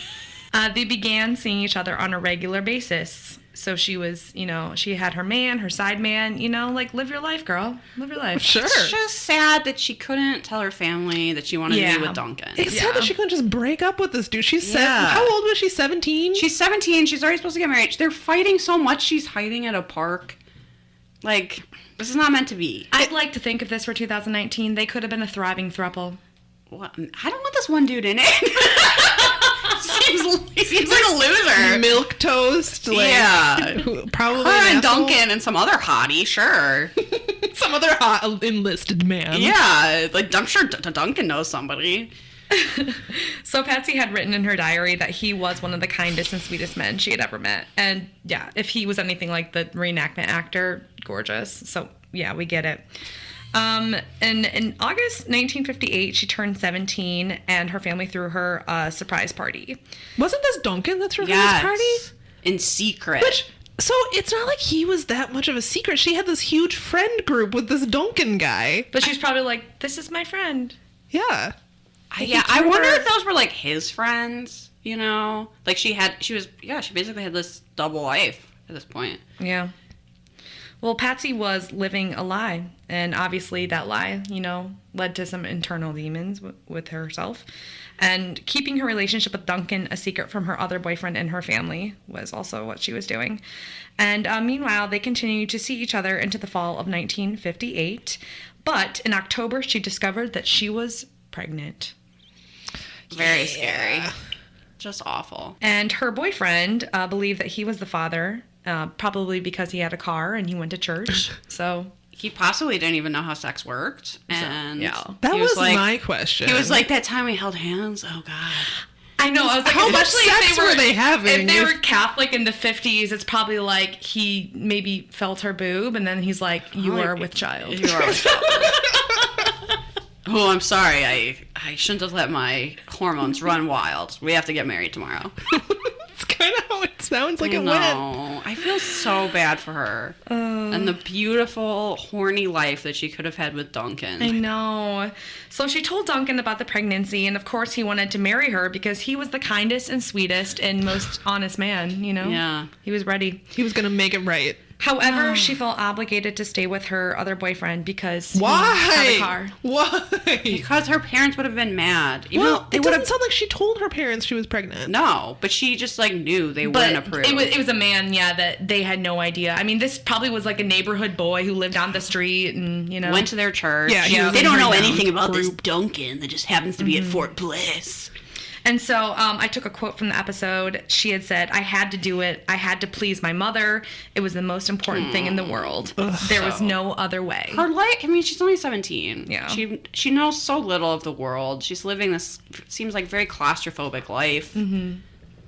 They began seeing each other on a regular basis. So she was, she had her man, her side man, like, live your life, girl. Live your life. Sure. It's just sad that she couldn't tell her family that she wanted to be with Duncan. It's sad that she couldn't just break up with this dude. She's Yeah. how old was she? 17? She's 17. She's already supposed to get married. They're fighting so much. She's hiding at a park. Like, this is not meant to be. I'd like to think if this were 2019, they could have been a thriving throuple. What? I don't want this one dude in it. he seems like a loser. Milk toast. Like, Yeah. Probably Her an and asshole. Duncan and some other hottie, sure. Some other hot enlisted man. Yeah, like I'm sure Duncan knows somebody. So Patsy had written in her diary that he was one of the kindest and sweetest men she had ever met. And yeah, if he was anything like the reenactment actor, gorgeous. So yeah, we get it. And in August 1958, she turned 17 and her family threw her a surprise party. Wasn't this Duncan that threw her Yes. this party? In secret. Which, so it's not like he was that much of a secret. She had this huge friend group with this Duncan guy. But she's probably like, this is my friend. Yeah. I wonder if those were like his friends, Like she basically had this double life at this point. Yeah. Well, Patsy was living a lie, and obviously that lie, led to some internal demons with herself. And keeping her relationship with Duncan a secret from her other boyfriend and her family was also what she was doing. And meanwhile, they continued to see each other into the fall of 1958. But in October, she discovered that she was pregnant. Very scary. Just awful. And her boyfriend believed that he was the father, probably because he had a car and he went to church. So He possibly didn't even know how sex worked. And yeah. That he was like, my question. He was like, that time we held hands. Oh, God. I know. I was like, How much especially sex if they were they having? If they were Catholic in the 50s, it's probably like he maybe felt her boob, and then he's like, "You are with child." You are with child. Oh, I'm sorry. I shouldn't have let my hormones run wild. We have to get married tomorrow. It's kind of how it sounds like it went. No, I feel so bad for her. And the beautiful, horny life that she could have had with Duncan. I know. So she told Duncan about the pregnancy, and of course he wanted to marry her because he was the kindest and sweetest and most honest man, you know? Yeah. He was ready. He was going to make it right. However, she felt obligated to stay with her other boyfriend because Why? he had a car. Why? Because her parents would have been mad. Well, it doesn't sound like she told her parents she was pregnant. No, but she just, like, knew they wouldn't approve. It was a man, yeah, that they had no idea. I mean, this probably was like a neighborhood boy who lived on the street and, you know. Went to their church. Yeah, They don't know anything about this Duncan that just happens to be at Fort Bliss. And so I took a quote from the episode. She had said, I had to do it. I had to please my mother. It was the most important thing in the world. There was no other way. Her life, I mean, she's only 17. Yeah. She knows so little of the world. She's living this, seems like, very claustrophobic life. Mm-hmm.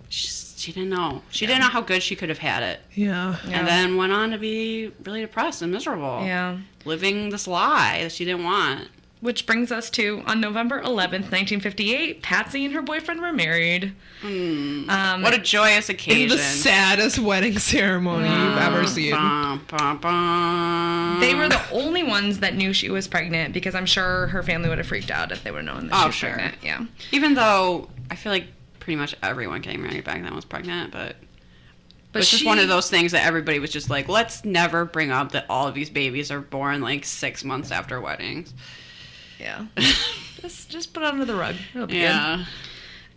She didn't know. She didn't know how good she could have had it. Yeah. And then went on to be really depressed and miserable. Yeah. Living this lie that she didn't want. Which brings us to, on November 11th, 1958, Patsy and her boyfriend were married. What a joyous occasion. It's the saddest wedding ceremony you've ever seen. Bum, bum, bum. They were the only ones that knew she was pregnant because I'm sure her family would have freaked out if they would have known that she was pregnant. Yeah. Even though I feel like pretty much everyone getting married back then was pregnant, but it's just one of those things that everybody was just like, let's never bring up that all of these babies are born like 6 months after weddings. Yeah. just put it under the rug. It'll be Yeah.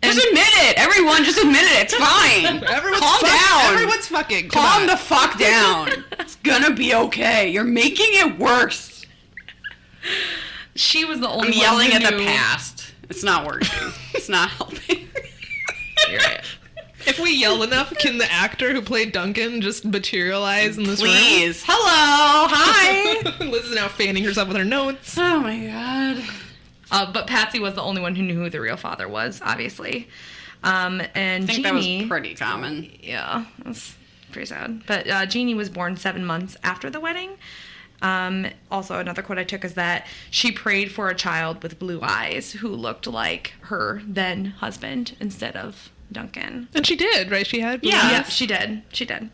Just admit it. Everyone, just admit it. It's fine. Calm down. Everyone's fucking. Calm the fuck down. It's gonna be okay. You're making it worse. She was the only I'm one yelling who at the knew- past. It's not working. It's not helping. You're right. If we yell enough, can the actor who played Duncan just materialize in this Please. Hello. Hi. room? Liz is now fanning herself with her notes. Oh my god. But Patsy was the only one who knew who the real father was, obviously. And I think Jeannie, that was pretty common. yeah, that's pretty sad. But Jeannie was born 7 months after the wedding. Also, another quote I took is that she prayed for a child with blue eyes who looked like her then husband instead of Duncan. And she did, right? She had. Yeah, she did. She did.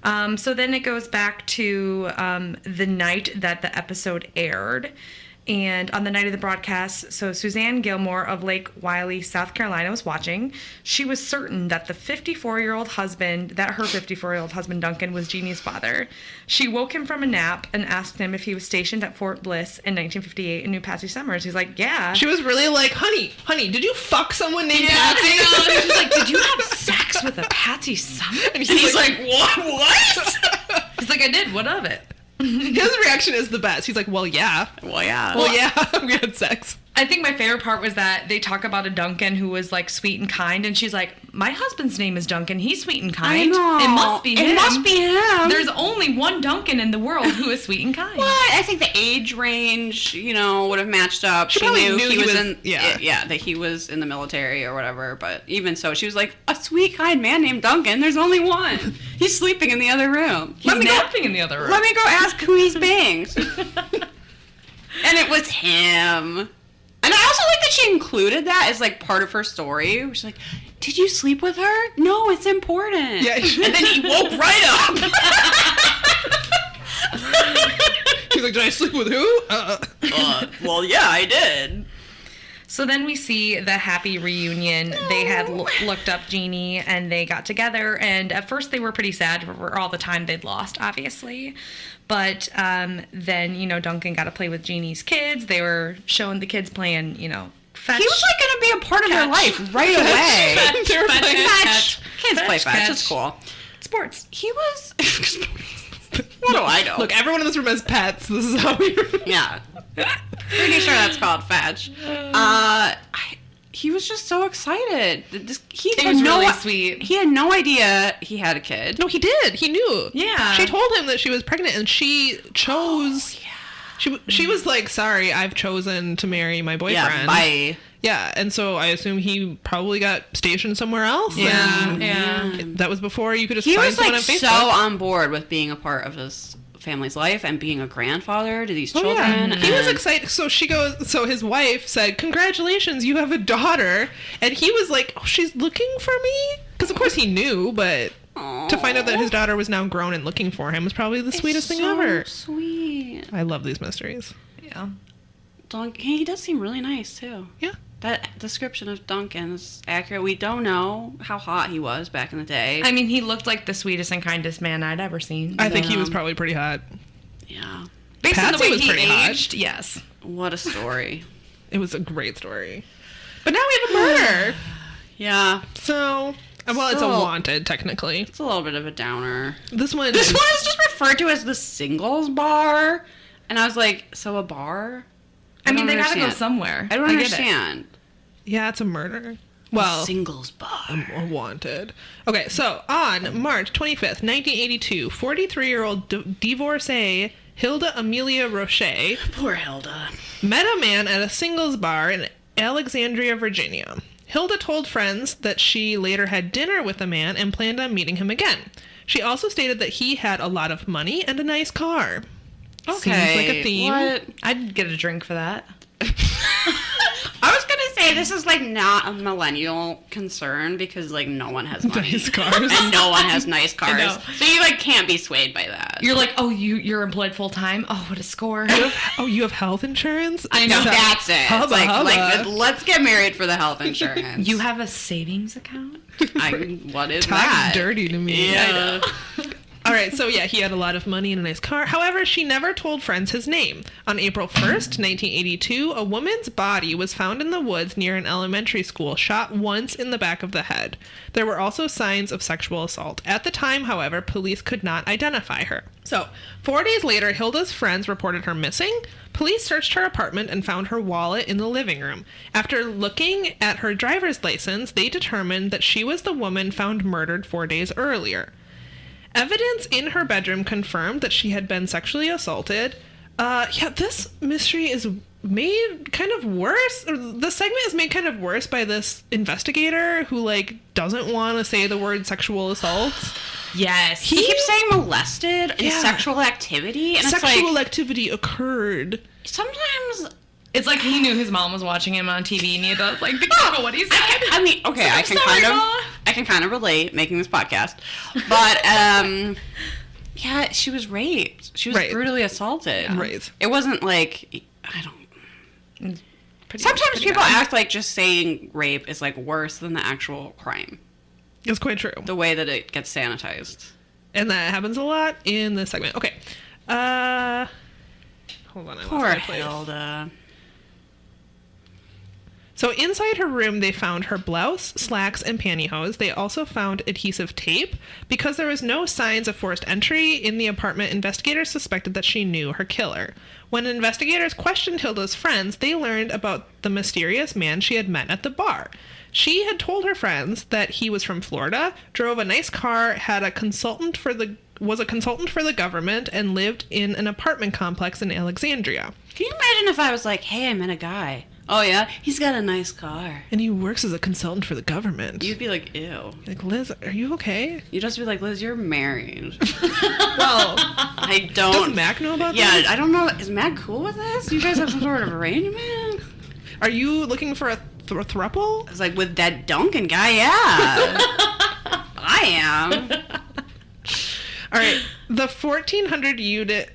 So then it goes back to the night that the episode aired. And on the night of the broadcast, so Suzanne Gilmore of Lake Wylie, South Carolina, was watching. She was certain that her 54-year-old husband, Duncan, was Jeannie's father. She woke him from a nap and asked him if he was stationed at Fort Bliss in 1958 and knew Patsy Summers. He's like, yeah. She was really like, honey, did you fuck someone named Patsy? She's like, did you have sex with a Patsy Summers? And he's like, what? He's like, I did. What of it? His reaction is the best. He's like, well, yeah. Well, yeah. Well, yeah, we had sex. I think my favorite part was that they talk about a Duncan who was like sweet and kind, and she's like, my husband's name is Duncan. He's sweet and kind. I know. It must be him. It must be him. There's only one Duncan in the world who is sweet and kind. Well, I think the age range, would have matched up. She probably knew he was in, yeah. that he was in the military or whatever. But even so, she was like, a sweet, kind man named Duncan. There's only one. He's sleeping in the other room. He's napping in the other room. Let me go ask who he's banged. And it was him. And I also like that she included that as like part of her story. She's like, did you sleep with her? No, it's important. Yeah. And then he woke right up. He's like, did I sleep with who? Well, yeah, I did. So then we see the happy reunion. They had looked up Jeannie and they got together. And at first they were pretty sad for all the time they'd lost, obviously. But then, Duncan got to play with Jeannie's kids. They were showing the kids playing, fetch. He was like going to be a part of their life right away. Fetch. Kids play fetch. It's cool. Sports. He was... What do I know? Look, everyone in this room has pets. This is how we... Yeah. Pretty sure that's called fetch. He was just so excited. It was really sweet. He had no idea he had a kid. No, he did. He knew. Yeah. She told him that she was pregnant, and she chose... Oh, yeah. She was like, sorry, I've chosen to marry my boyfriend. Yeah, bye. Yeah, and so I assume he probably got stationed somewhere else. Yeah. That was before you could just He find was someone like on Facebook. so on board with being a part of his family's life and being a grandfather to these Oh, children. yeah. He was and- excited. So his wife said, "Congratulations, you have a daughter." And he was like, "Oh, she's looking for me?" Because of course he knew, but to find out that his daughter was now grown and looking for him was probably the sweetest thing ever. Sweet. I love these mysteries. Yeah. Duncan, he does seem really nice too. Yeah. That description of Duncan is accurate. We don't know how hot he was back in the day. I mean, he looked like the sweetest and kindest man I'd ever seen. I think he was probably pretty hot. Yeah. Based on the Patsy way was he pretty hot. aged, yes. What a story. It was a great story. But now we have a murder. Yeah. So, well, it's a Still- wanted, technically. It's a little bit of a downer. This one This is... one is just referred to as the singles bar. And I was like, so a bar? I mean, don't they gotta go understand. somewhere. I don't get it. understand. Yeah, it's a murder. Well, Singles bar. a wanted. Okay, so on March 25th, 1982, 43-year-old divorcee Hilda Amelia Roche Poor Hilda. met a man at a singles bar in Alexandria, Virginia. Hilda told friends that she later had dinner with the man and planned on meeting him again. She also stated that he had a lot of money and a nice car. Okay. Seems like a theme. What? I'd get a drink for that. I was gonna say this is like not a millennial concern because like no one has money Nice cars. and no one has nice cars, know. so you like can't be swayed by that. You're like, oh, you're employed full time? Oh, what a score. Oh, you have health insurance? I know. No, that's it. Hubba, It's like, hubba. let's get married for the health insurance. You have a savings account? What is Talk that? dirty to me. Yeah. All right, so yeah, he had a lot of money and a nice car. However, she never told friends his name. On April 1st, 1982, a woman's body was found in the woods near an elementary school, shot once in the back of the head. There were also signs of sexual assault. At the time, however, police could not identify her. So, 4 days later, Hilda's friends reported her missing. Police searched her apartment and found her wallet in the living room. After looking at her driver's license, they determined that she was the woman found murdered 4 days earlier. Evidence in her bedroom confirmed that she had been sexually assaulted. This mystery is made kind of worse. Or the segment is made kind of worse by this investigator who, like, doesn't want to say the word sexual assaults. Yes. He keeps saying molested and Yeah. sexual activity, and Sexual it's like activity occurred. sometimes. It's like he knew his mom was watching him on TV and he had to, like, be careful what he said. I mean, okay, I can sorry, kind of, Ma. I can kind of relate making this podcast, but yeah, she was raped. She was Right. brutally assaulted. Right. It wasn't like I don't. Pretty- Sometimes pretty people bad. act like just saying rape is like worse than the actual crime. It's quite true. The way that it gets sanitized. And that happens a lot in this segment. Okay. Hold on, I lost Poor my place. Hilda. So inside her room, they found her blouse, slacks, and pantyhose. They also found adhesive tape. Because there was no signs of forced entry in the apartment, investigators suspected that she knew her killer. When investigators questioned Hilda's friends, they learned about the mysterious man she had met at the bar. She had told her friends that he was from Florida, drove a nice car, was a consultant for the government, and lived in an apartment complex in Alexandria. Can you imagine if I was like, hey, I met a guy. Oh yeah? He's got a nice car. And he works as a consultant for the government. You'd be like, ew. Like, Liz, are you okay? You'd just be like, Liz, you're married. Well, I don't. does Mac know about Yeah, this? I don't know. Is Matt cool with this? You guys have some sort of arrangement? Are you looking for a throuple? It's like with that Duncan guy, yeah. I am. All right. The 1,400 unit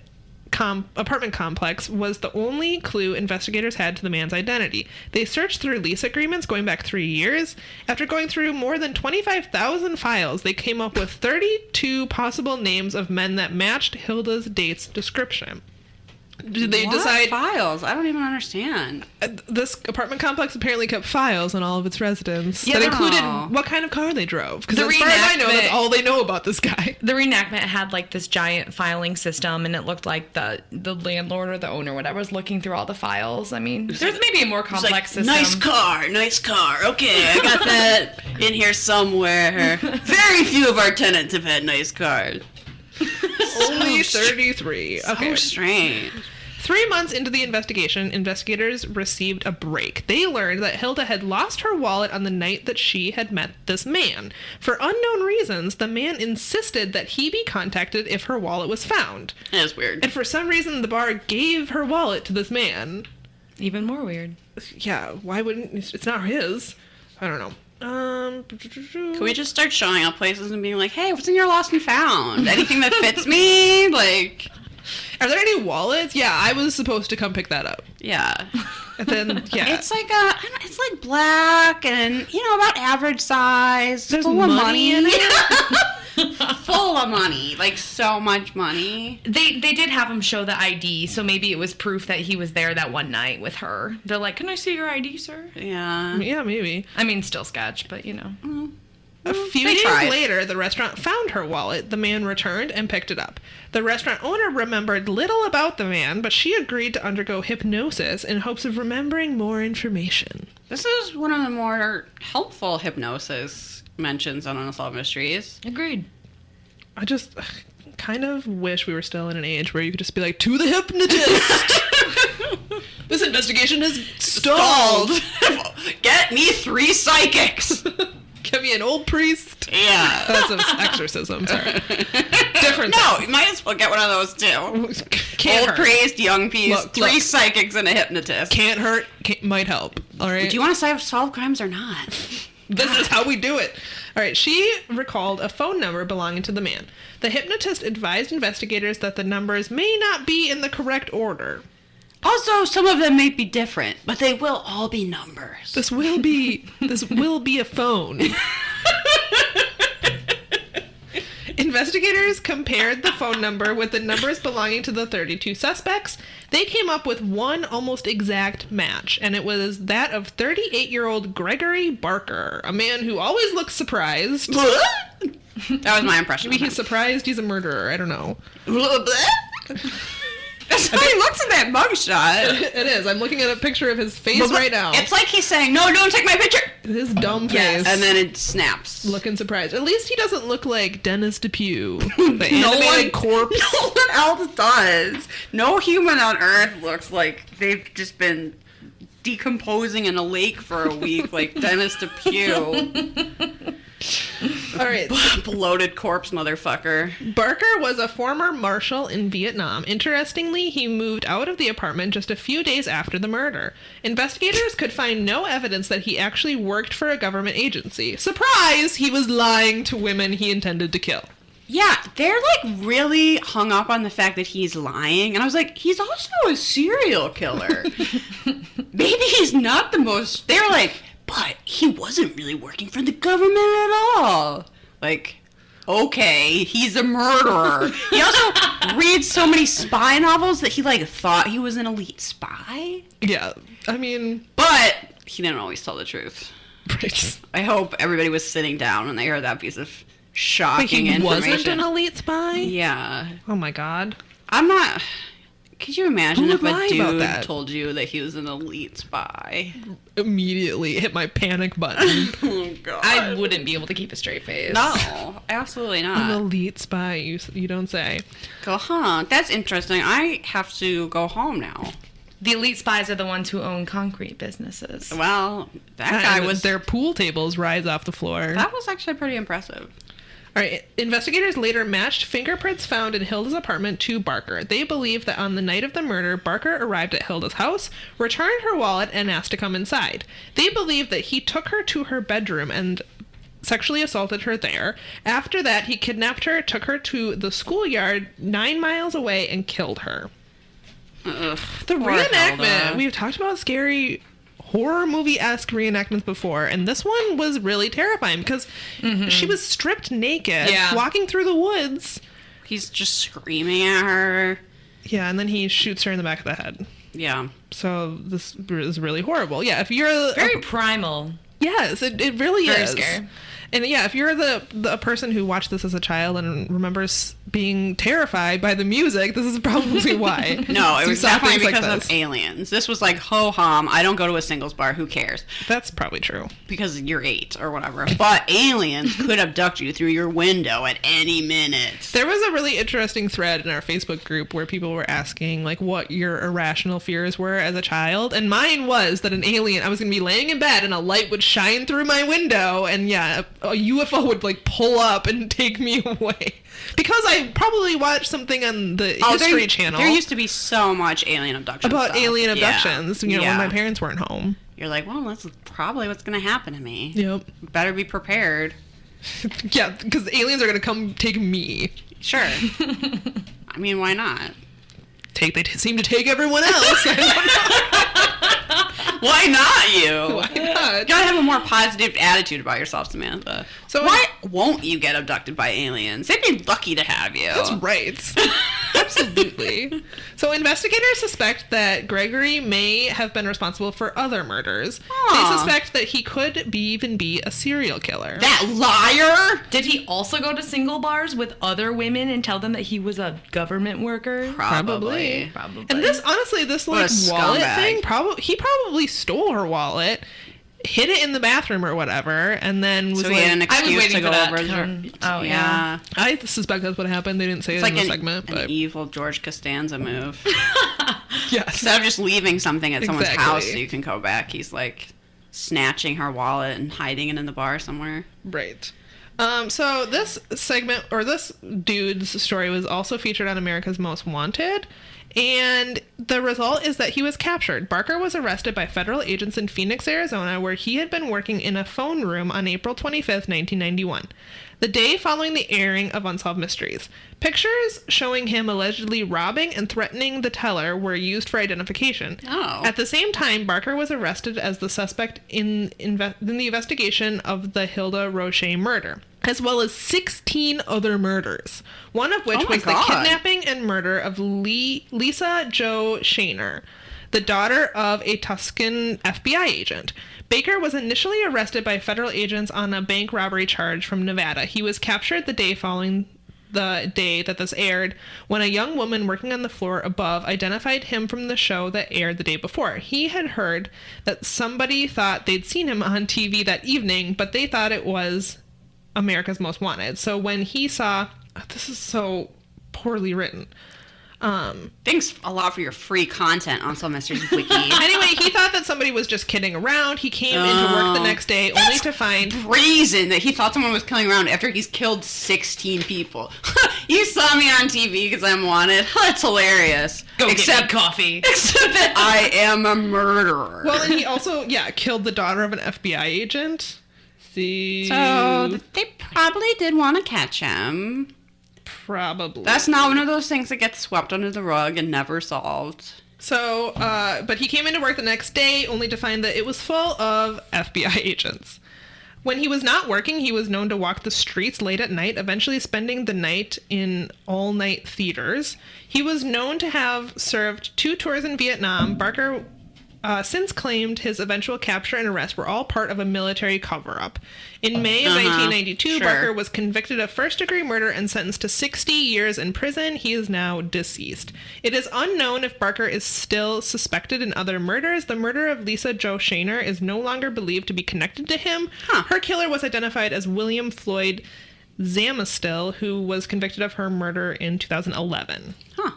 apartment complex was the only clue investigators had to the man's identity. They searched through lease agreements going back 3 years. After going through more than 25,000 files, they came up with 32 possible names of men that matched Hilda's date's description. Did they What decide? files? I don't even understand. This apartment complex apparently kept files on all of its residents Yeah. that included what kind of car they drove. Because The as far as I know, that's reenactment- all they know about this guy. The reenactment had like this giant filing system, and it looked like the landlord or the owner, whatever, was looking through all the files. I mean, there's maybe a more It's complex like, system. nice car. Okay, I got that in here somewhere. Very few of our tenants have had nice cars. Only 33. So Okay. strange. 3 months into the investigation, investigators received a break. They learned that Hilda had lost her wallet on the night that she had met this man. For unknown reasons, the man insisted that he be contacted if her wallet was found. That is weird. And for some reason, the bar gave her wallet to this man. Even more weird. Yeah, why wouldn't... It's not his. I don't know. Can we just start showing up places and being like, hey, what's in your lost and found? Anything that fits me? Like... Are there any wallets? Yeah, I was supposed to come pick that up. Yeah. And then, yeah. It's like it's like black and, about average size. There's full of money in it. Full of money. Like, so much money. They did have him show the ID, so maybe it was proof that he was there that one night with her. They're like, can I see your ID, sir? Yeah. Yeah, maybe. I mean, still sketch, but A few They days tried. later, the restaurant found her wallet. The man returned and picked it up. The restaurant owner remembered little about the man, but she agreed to undergo hypnosis in hopes of remembering more information. This is one of the more helpful hypnosis mentions on Unsolved Mysteries. Agreed. I just kind of wish we were still in an age where you could just be like, to the hypnotist! This investigation has stalled! Get me 3 psychics! Get me an old priest. Yeah. That's an exorcism, sorry. Different. No, you might as well get one of those too. Can't Old hurt. priest, young priest, Look, 3 look. psychics, and a hypnotist. Can't hurt, might help. All right? Do you want to solve crimes or not? This is how we do it. All right, she recalled a phone number belonging to the man. The hypnotist advised investigators that the numbers may not be in the correct order. Also, some of them may be different, but they will all be numbers. This will be a phone. Investigators compared the phone number with the numbers belonging to the 32 suspects. They came up with one almost exact match, and it was that of 38-year-old Gregory Barker, a man who always looks surprised. That was my impression. Maybe he's surprised he's a murderer. I don't know. That's how he looks in that mugshot. It is. I'm looking at a picture of his face right now. It's like he's saying, no, don't take my picture. His dumb face. Yes. And then it snaps. Looking surprised. At least he doesn't look like Dennis Depew, the animated corpse. No one else does. No human on Earth looks like they've just been decomposing in a lake for a week like Dennis Depew. All right. Bloated corpse motherfucker. Barker was a former marshal in Vietnam. Interestingly, he moved out of the apartment just a few days after the murder. Investigators could find no evidence that he actually worked for a government agency. Surprise! He was lying to women he intended to kill. Yeah, they're like really hung up on the fact that he's lying. And I was like, he's also a serial killer. Maybe he's not the most... They're like, but he wasn't really working for the government at all. Like, okay, he's a murderer. He also reads so many spy novels that he like thought he was an elite spy. Yeah, I mean... But he didn't always tell the truth. Right. I hope everybody was sitting down when they heard that piece of shocking He information. wasn't an elite spy? Yeah. Oh my god. I'm not... Could you imagine Who if would a lie about dude that? told you that he was an elite spy? Immediately hit my panic button. Oh, God. I wouldn't be able to keep a straight face. No, absolutely An not. elite spy, you don't say. Go, huh? That's interesting. I have to go home now. The elite spies are the ones who own concrete businesses. Well, that guy And was... their pool tables rise off the floor. That was actually pretty impressive. All right. Investigators later matched fingerprints found in Hilda's apartment to Barker. They believe that on the night of the murder, Barker arrived at Hilda's house, returned her wallet, and asked to come inside. They believe that he took her to her bedroom and sexually assaulted her there. After that, he kidnapped her, took her to the schoolyard 9 miles away, and killed her. Ugh, The poor reenactment. Hilda. We've talked about scary horror movie-esque reenactments before, and this one was really terrifying because she was stripped naked, Yeah. walking through the woods. He's just screaming at her. Yeah, and then he shoots her in the back of the head. Yeah. So this is really horrible. Yeah, if you're Very primal. yes, it really Very is. scary. And yeah, if you're the person who watched this as a child and remembers being terrified by the music, this is probably why. No, it You was saw definitely things like because this. of aliens. This was like, ho-hum, I don't go to a singles bar, who cares? That's probably true. Because you're 8 or whatever. But aliens could abduct you through your window at any minute. There was a really interesting thread in our Facebook group where people were asking like what your irrational fears were as a child, and mine was that an alien, I was going to be laying in bed and a light would shine through my window, and yeah, a UFO would like pull up and take me away. Because I probably watched something on the History Channel. There used to be so much alien abduction about stuff. alien abductions, Yeah. when my parents weren't home. You're like, well, that's probably what's going to happen to me. Yep. Better be prepared. Yeah, because aliens are going to come take me. Sure. I mean, why not? They seem to take everyone else. Why not you? Why not? You gotta have a more positive attitude about yourself, Samantha. So why won't you get abducted by aliens? They'd be lucky to have you. That's right. Absolutely. So investigators suspect that Gregory may have been responsible for other murders. Aw. They suspect that he could even be a serial killer. That liar! Did he also go to single bars with other women and tell them that he was a government worker? Probably. And this, honestly, this like What a wallet scumbag. thing, he probably stole her wallet, hid it in the bathroom or whatever, and then was So like, he had an I was excuse waiting to for go that over. to come. Oh, yeah. I suspect that's what happened. They didn't say It's it like in the an segment, but evil George Costanza move. yes. Instead of just leaving something at someone's Exactly. house so you can go back, he's like snatching her wallet and hiding it in the bar somewhere. Right. So this segment, or this dude's story, was also featured on America's Most Wanted, and the result is that he was captured. Barker was arrested by federal agents in Phoenix, Arizona, where he had been working in a phone room on April 25th, 1991, the day following the airing of Unsolved Mysteries. Pictures showing him allegedly robbing and threatening the teller were used for identification. Oh. At the same time, Barker was arrested as the suspect in the investigation of the Hilda Roche murder, as well as 16 other murders, one of which Oh my was God. the kidnapping and murder of Lisa Jo Shaner, the daughter of a Tuscan FBI agent. Baker was initially arrested by federal agents on a bank robbery charge from Nevada. He was captured the day following the day that this aired, when a young woman working on the floor above identified him from the show that aired the day before. He had heard that somebody thought they'd seen him on TV that evening, but they thought it was America's Most Wanted. So when he saw, this is so poorly written. Thanks a lot for your free content on Some Mysteries Wiki. Anyway, he thought that somebody was just kidding around. He came into work the next day only to find... Brazen that he thought someone was killing around after he's killed 16 people. You saw me on TV because I'm wanted. That's hilarious. Go except, get me coffee. Except that I am a murderer. Well, and he also, killed the daughter of an FBI agent. See... So they probably did want to catch him. Probably. That's not one of those things that gets swept under the rug and never solved. So, but he came into work the next day only to find that it was full of FBI agents. When he was not working, he was known to walk the streets late at night, eventually spending the night in all-night theaters. He was known to have served 2 tours in Vietnam. Barker since claimed his eventual capture and arrest were all part of a military cover-up. In May of 1992, sure. Barker was convicted of first-degree murder and sentenced to 60 years in prison. He is now deceased. It is unknown if Barker is still suspected in other murders. The murder of Lisa Jo Shaner is no longer believed to be connected to him. Her killer was identified as William Floyd Zamastil, who was convicted of her murder in 2011. Huh.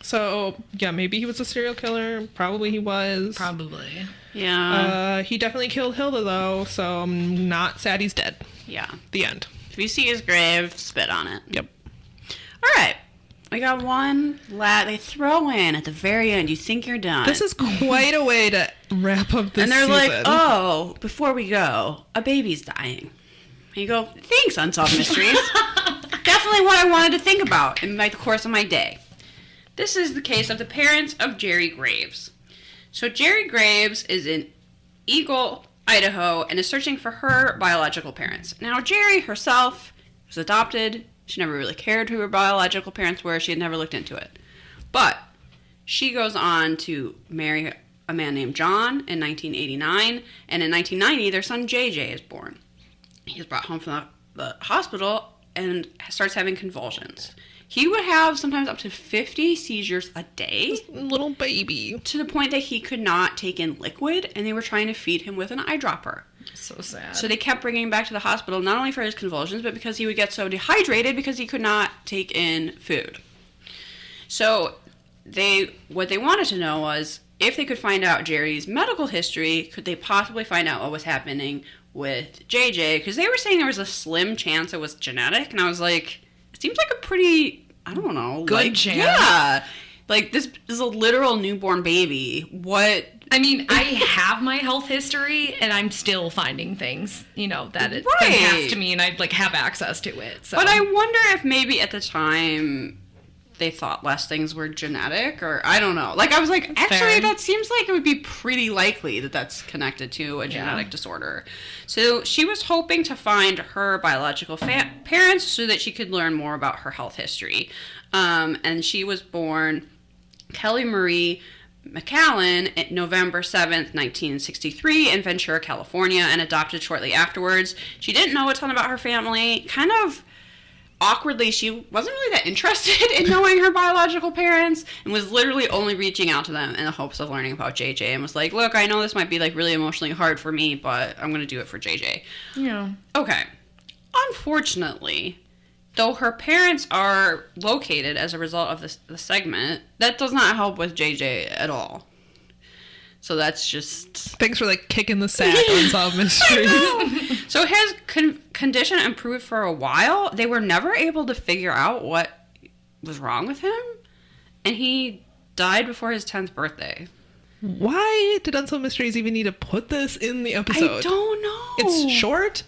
So, yeah, maybe he was a serial killer. Probably he was. Probably. Yeah. He definitely killed Hilda, though, so I'm not sad he's dead. Yeah. The end. If you see his grave, spit on it. Yep. All right. We got one they throw in at the very end. You think you're done. This is quite a way to wrap up this and they're like, season. oh, before we go, a baby's dying. And you go, thanks, Unsolved Mysteries. Definitely what I wanted to think about in the course of my day. This is the case of the parents of Jerry Graves. So Jerry Graves is in Eagle, Idaho, and is searching for her biological parents. Now, Jerry herself was adopted. She never really cared who her biological parents were. She had never looked into it. But she goes on to marry a man named John in 1989, and in 1990, their son JJ is born. He's brought home from the hospital and starts having convulsions. He would have sometimes up to 50 seizures a day. Little baby. To the point that he could not take in liquid, and they were trying to feed him with an eyedropper. So sad. So they kept bringing him back to the hospital, not only for his convulsions, but because he would get so dehydrated because he could not take in food. So what they wanted to know was, if they could find out Jerry's medical history, could they possibly find out what was happening with JJ? Because they were saying there was a slim chance it was genetic, and I was like, it seems like a pretty, I don't know, good chance. Yeah. Like, this is a literal newborn baby. What? I mean, I have my health history, and I'm still finding things, that it's Right. been passed to me, and I have access to it. So. But I wonder if maybe at the time they thought less things were genetic, or I don't know. Like, I was like, That's actually, fair. that seems like it would be pretty likely that that's connected to a genetic disorder. So she was hoping to find her biological parents so that she could learn more about her health history. And she was born Kelly Marie McAllen at November 7th, 1963 in Ventura, California, and adopted shortly afterwards. She didn't know a ton about her family. Kind of awkwardly, she wasn't really that interested in knowing her biological parents and was literally only reaching out to them in the hopes of learning about JJ, and was like, look, I know this might be like really emotionally hard for me, but I'm going to do it for JJ. Yeah. Okay. Unfortunately, though her parents are located as a result of the segment, that does not help with JJ at all. So that's just... Thanks for kicking the sack Unsolved Mysteries. So his condition improved for a while. They were never able to figure out what was wrong with him. And he died before his 10th birthday. Why did Unsolved Mysteries even need to put this in the episode? I don't know. It's short.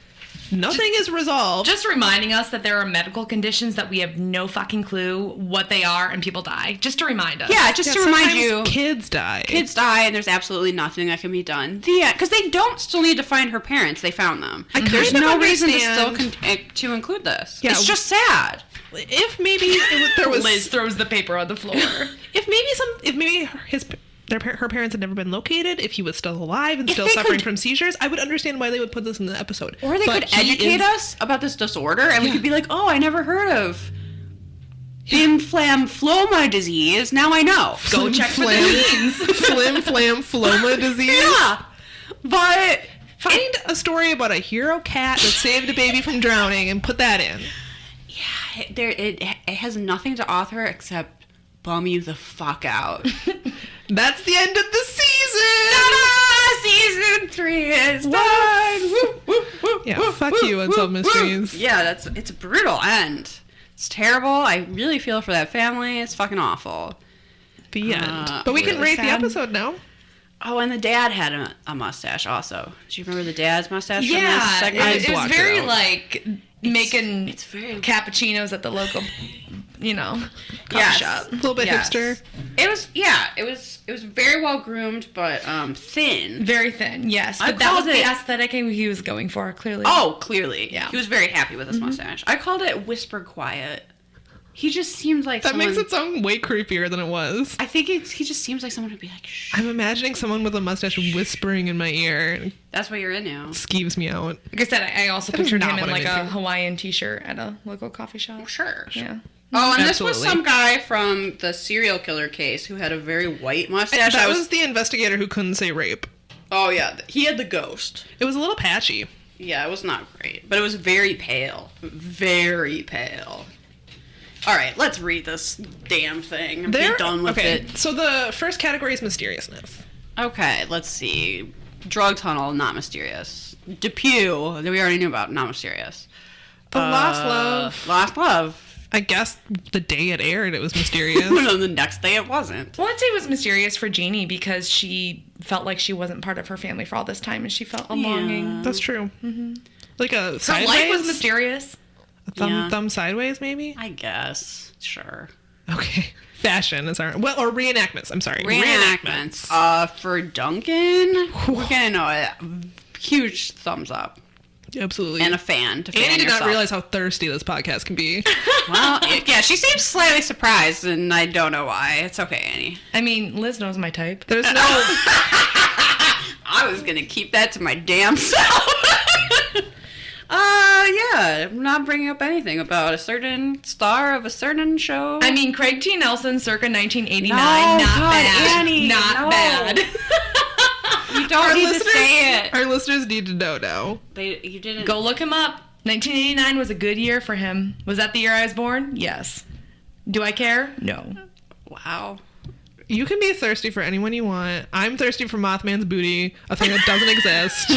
Nothing is resolved. Just reminding us that there are medical conditions that we have no fucking clue what they are, and people die. Just to remind us. Yeah, just to remind sometimes you. kids die. Kids die, and there's absolutely nothing that can be done. Because they don't still need to find her parents. They found them. There's kind of no reason to still understand- to include this. Yeah. It's just sad. If maybe there was Liz throws the paper on the floor. if maybe her parents had never been located, if he was still alive and If still they suffering could- from seizures, I would understand why they would put this in the episode. Or they But could he educate is- us about this disorder, and we could be like, oh, I never heard of Flim, Floma disease. Now I know. Go check for the means. Flim, Flam, Floma disease. Yeah. But Find a story about a hero cat that saved a baby from drowning and put that in. it has nothing to offer except bum you the fuck out. That's the end of the season. Ta-da! Season 3 is done. Woo, woo, woo, Yeah, woo, fuck woo, you, woo, Unsolved woo. Mysteries. Yeah, it's a brutal end. It's terrible. I really feel for that family. It's fucking awful. The end. But we can really rate the sad. episode now. Oh, and the dad had a mustache also. Do you remember the dad's mustache from this Yeah, segment? it was blocked it very It's making very cappuccinos at the local, coffee Yes. shop. A little bit Yes. hipster. It was very well groomed, but thin. Very thin, yes. I But that was called the it- aesthetic he was going for, clearly. Oh, clearly. Yeah. He was very happy with his mustache. I called it whisper quiet. He just seemed like That someone... makes it sound way creepier than it was. I think he just seems like someone who'd be like, shh. I'm imagining someone with a mustache whispering in my ear. And it That's what you're in now. skeeves me out. Like I said, I also That is pictured not him in what I'm like a into. Hawaiian t-shirt at a local coffee shop. Sure. Yeah. Oh, and this was Absolutely. some guy from the serial killer case who had a very white mustache. That was the investigator who couldn't say rape. Oh, yeah. He had the ghost. It was a little patchy. Yeah, it was not great. But it was very pale. Very pale. All right, let's read this damn thing and be done with it. So the first category is mysteriousness. Okay, let's see. Drug tunnel, not mysterious. Depew, that we already knew about, not mysterious. The Lost Love. Lost Love. I guess the day it aired, it was mysterious. And then the next day it wasn't. Well, I'd say it was mysterious for Jeannie because she felt like she wasn't part of her family for all this time, and she felt a longing. That's true. Like a Her sideways? life was mysterious. A thumb, Yeah. thumb sideways, maybe? I guess. Sure. Okay. Fashion is our... Well, or reenactments. I'm sorry. Reenactments. For Duncan, we're getting a huge thumbs up. Absolutely. And a fan to fan Annie did yourself. not realize how thirsty this podcast can be. Well, yeah, she seems slightly surprised, and I don't know why. It's okay, Annie. I mean, Liz knows my type. There's no... I was gonna keep that to my damn self. Yeah, I'm not bringing up anything about a certain star of a certain show. I mean, Craig T. Nelson, circa 1989. No, not God, bad. Annie, not no. bad. You don't need to say it. Our listeners need to know now. You didn't. Go look him up. 1989 was a good year for him. Was that the year I was born? Yes. Do I care? No. Wow. You can be thirsty for anyone you want. I'm thirsty for Mothman's booty, a thing that doesn't exist.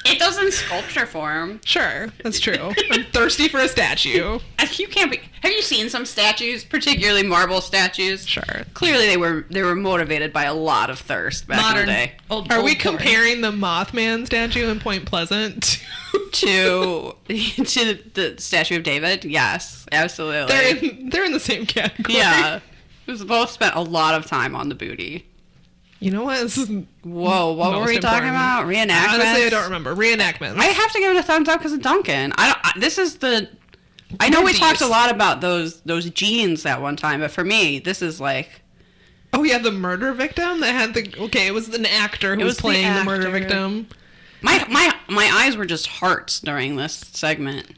It does in sculpture form. Sure, that's true. I'm thirsty for a statue. You can't be. Have you seen some statues, particularly marble statues? Sure. Clearly, they were motivated by a lot of thirst back in the day. Are we comparing the Mothman statue in Point Pleasant to the statue of David? Yes, absolutely. They're in the same category. Yeah, we both spent a lot of time on the booty. You know what? This is Whoa, what were we talking about? Reenactments? Honestly, I don't remember. Reenactments. I have to give it a thumbs up because of Duncan. I know we talked a lot about those jeans that one time, but for me, this is like... Oh yeah, the murder victim that had the... Okay, it was an actor who was playing the murder victim. My eyes were just hearts during this segment.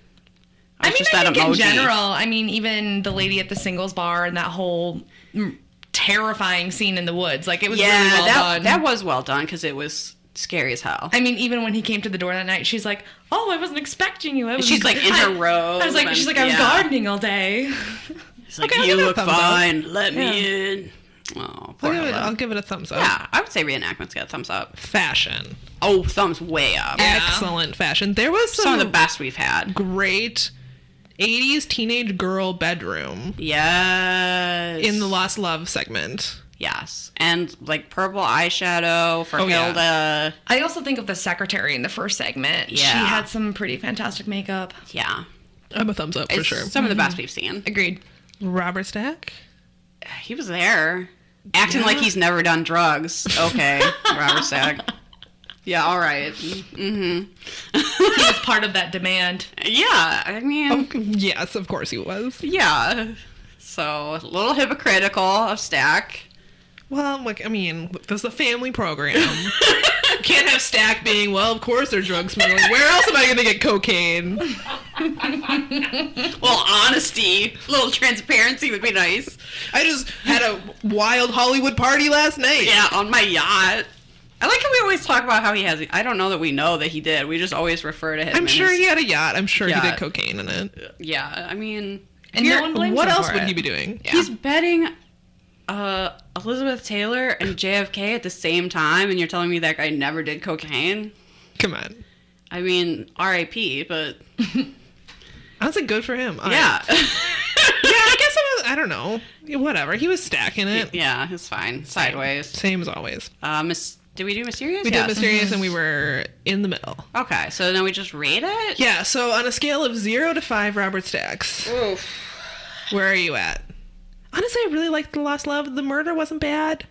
I think in general, even the lady at the singles bar and that whole terrifying scene in the woods, like it was really well done. That was well done because it was scary as hell. Even when he came to the door that night, she's like, "Oh, I wasn't expecting you." She's like in her robe. I was gardening all day. She's like, "You look fine. Let me in." Oh, I'll give it a thumbs up. Yeah, I would say reenactments get a thumbs up. Fashion. Oh, thumbs way up. Excellent fashion. There was some of the best we've had. Great 80s teenage girl bedroom. Yes. In the Lost Love segment. Yes. And like purple eyeshadow for Hilda. Yeah. I also think of the secretary in the first segment. Yeah. She had some pretty fantastic makeup. Yeah. I'm a thumbs up for sure. Some of the best we've seen. Agreed. Robert Stack? He was there. Acting like he's never done drugs. Okay, Robert Stack. Yeah, all right. Mm-hmm. He was part of that demand. Yeah, yes, of course he was. Yeah. So, a little hypocritical of Stack. Well, this is a family program. Can't have Stack being, well, of course they're drug smuggling. Where else am I going to get cocaine? Well, honesty. A little transparency would be nice. I just had a wild Hollywood party last night. Yeah, on my yacht. I like how we always talk about how he has... I don't know that we know that he did. We just always refer to him. I'm sure he had a yacht. I'm sure he did cocaine in it. Yeah, And no one blames what him else for would it. he be doing? Yeah. He's betting Elizabeth Taylor and JFK at the same time, and you're telling me that guy never did cocaine? Come on. R.I.P., but... Honestly, good for him. Yeah. I guess I don't know. Whatever. He was stacking it. Yeah, it's fine. Sideways. Same as always. Did we do Mysterious? We did Mysterious, and we were in the middle. Okay, so then we just rate it? Yeah, so on a scale of 0 to 5 Robert Stacks, oof, where are you at? Honestly, I really liked The Lost Love. The murder wasn't bad.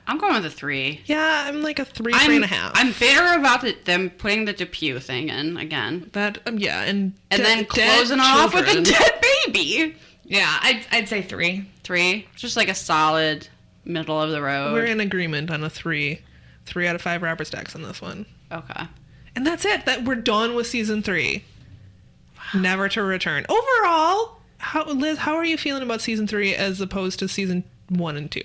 I'm going with a 3. Yeah, I'm like a 3, 3.5. I'm bitter about them putting the Depew thing in again. That, yeah, and then closing off with a dead baby. Yeah, I'd say 3. 3? Just like a solid middle of the road. We're in agreement on a 3. 3 out of 5 Robert Stacks on this one. Okay. And that's it. We're done with season 3. Wow. Never to return. Overall, Liz, how are you feeling about season 3 as opposed to season 1 and 2?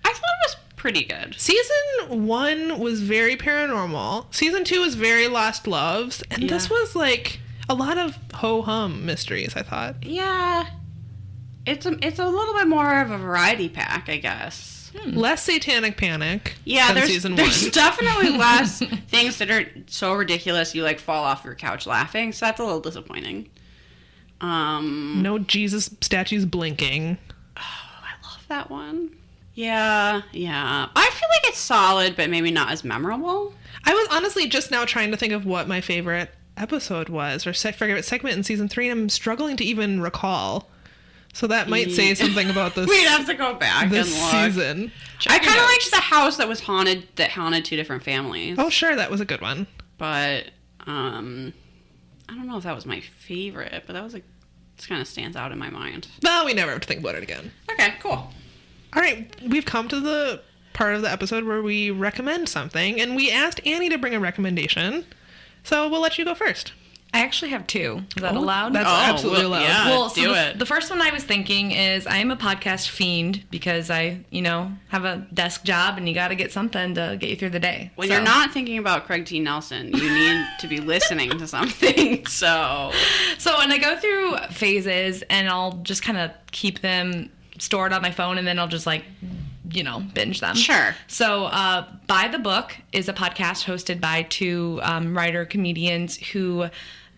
I thought it was pretty good. Season 1 was very paranormal. Season 2 was very Lost Loves. And this was like a lot of ho-hum mysteries, I thought. Yeah. It's a little bit more of a variety pack, I guess. Less satanic panic. Yeah, than season 1. There's definitely less things that are so ridiculous you like fall off your couch laughing. So that's a little disappointing. No Jesus statues blinking. Oh, I love that one. Yeah. I feel like it's solid, but maybe not as memorable. I was honestly just now trying to think of what my favorite episode was or favorite segment in season 3, and I'm struggling to even recall. So that might say something about this. We'd have to go back and look. Season. I kind of liked the house that was haunted, that haunted 2 different families. Oh, sure, that was a good one. But I don't know if that was my favorite, but that was it kind of stands out in my mind. Well, we never have to think about it again. Okay, cool. All right, we've come to the part of the episode where we recommend something, and we asked Annie to bring a recommendation. So we'll let you go first. I actually have two. Is that allowed? That's absolutely allowed. Yeah, Well, so do it. the first one I was thinking is I am a podcast fiend because I, have a desk job and you got to get something to get you through the day. When So- you're not thinking about Craig T. Nelson, you need to be listening to something. So and I go through phases and I'll just kind of keep them stored on my phone and then I'll just binge them. Sure. So By the Book is a podcast hosted by two writer comedians who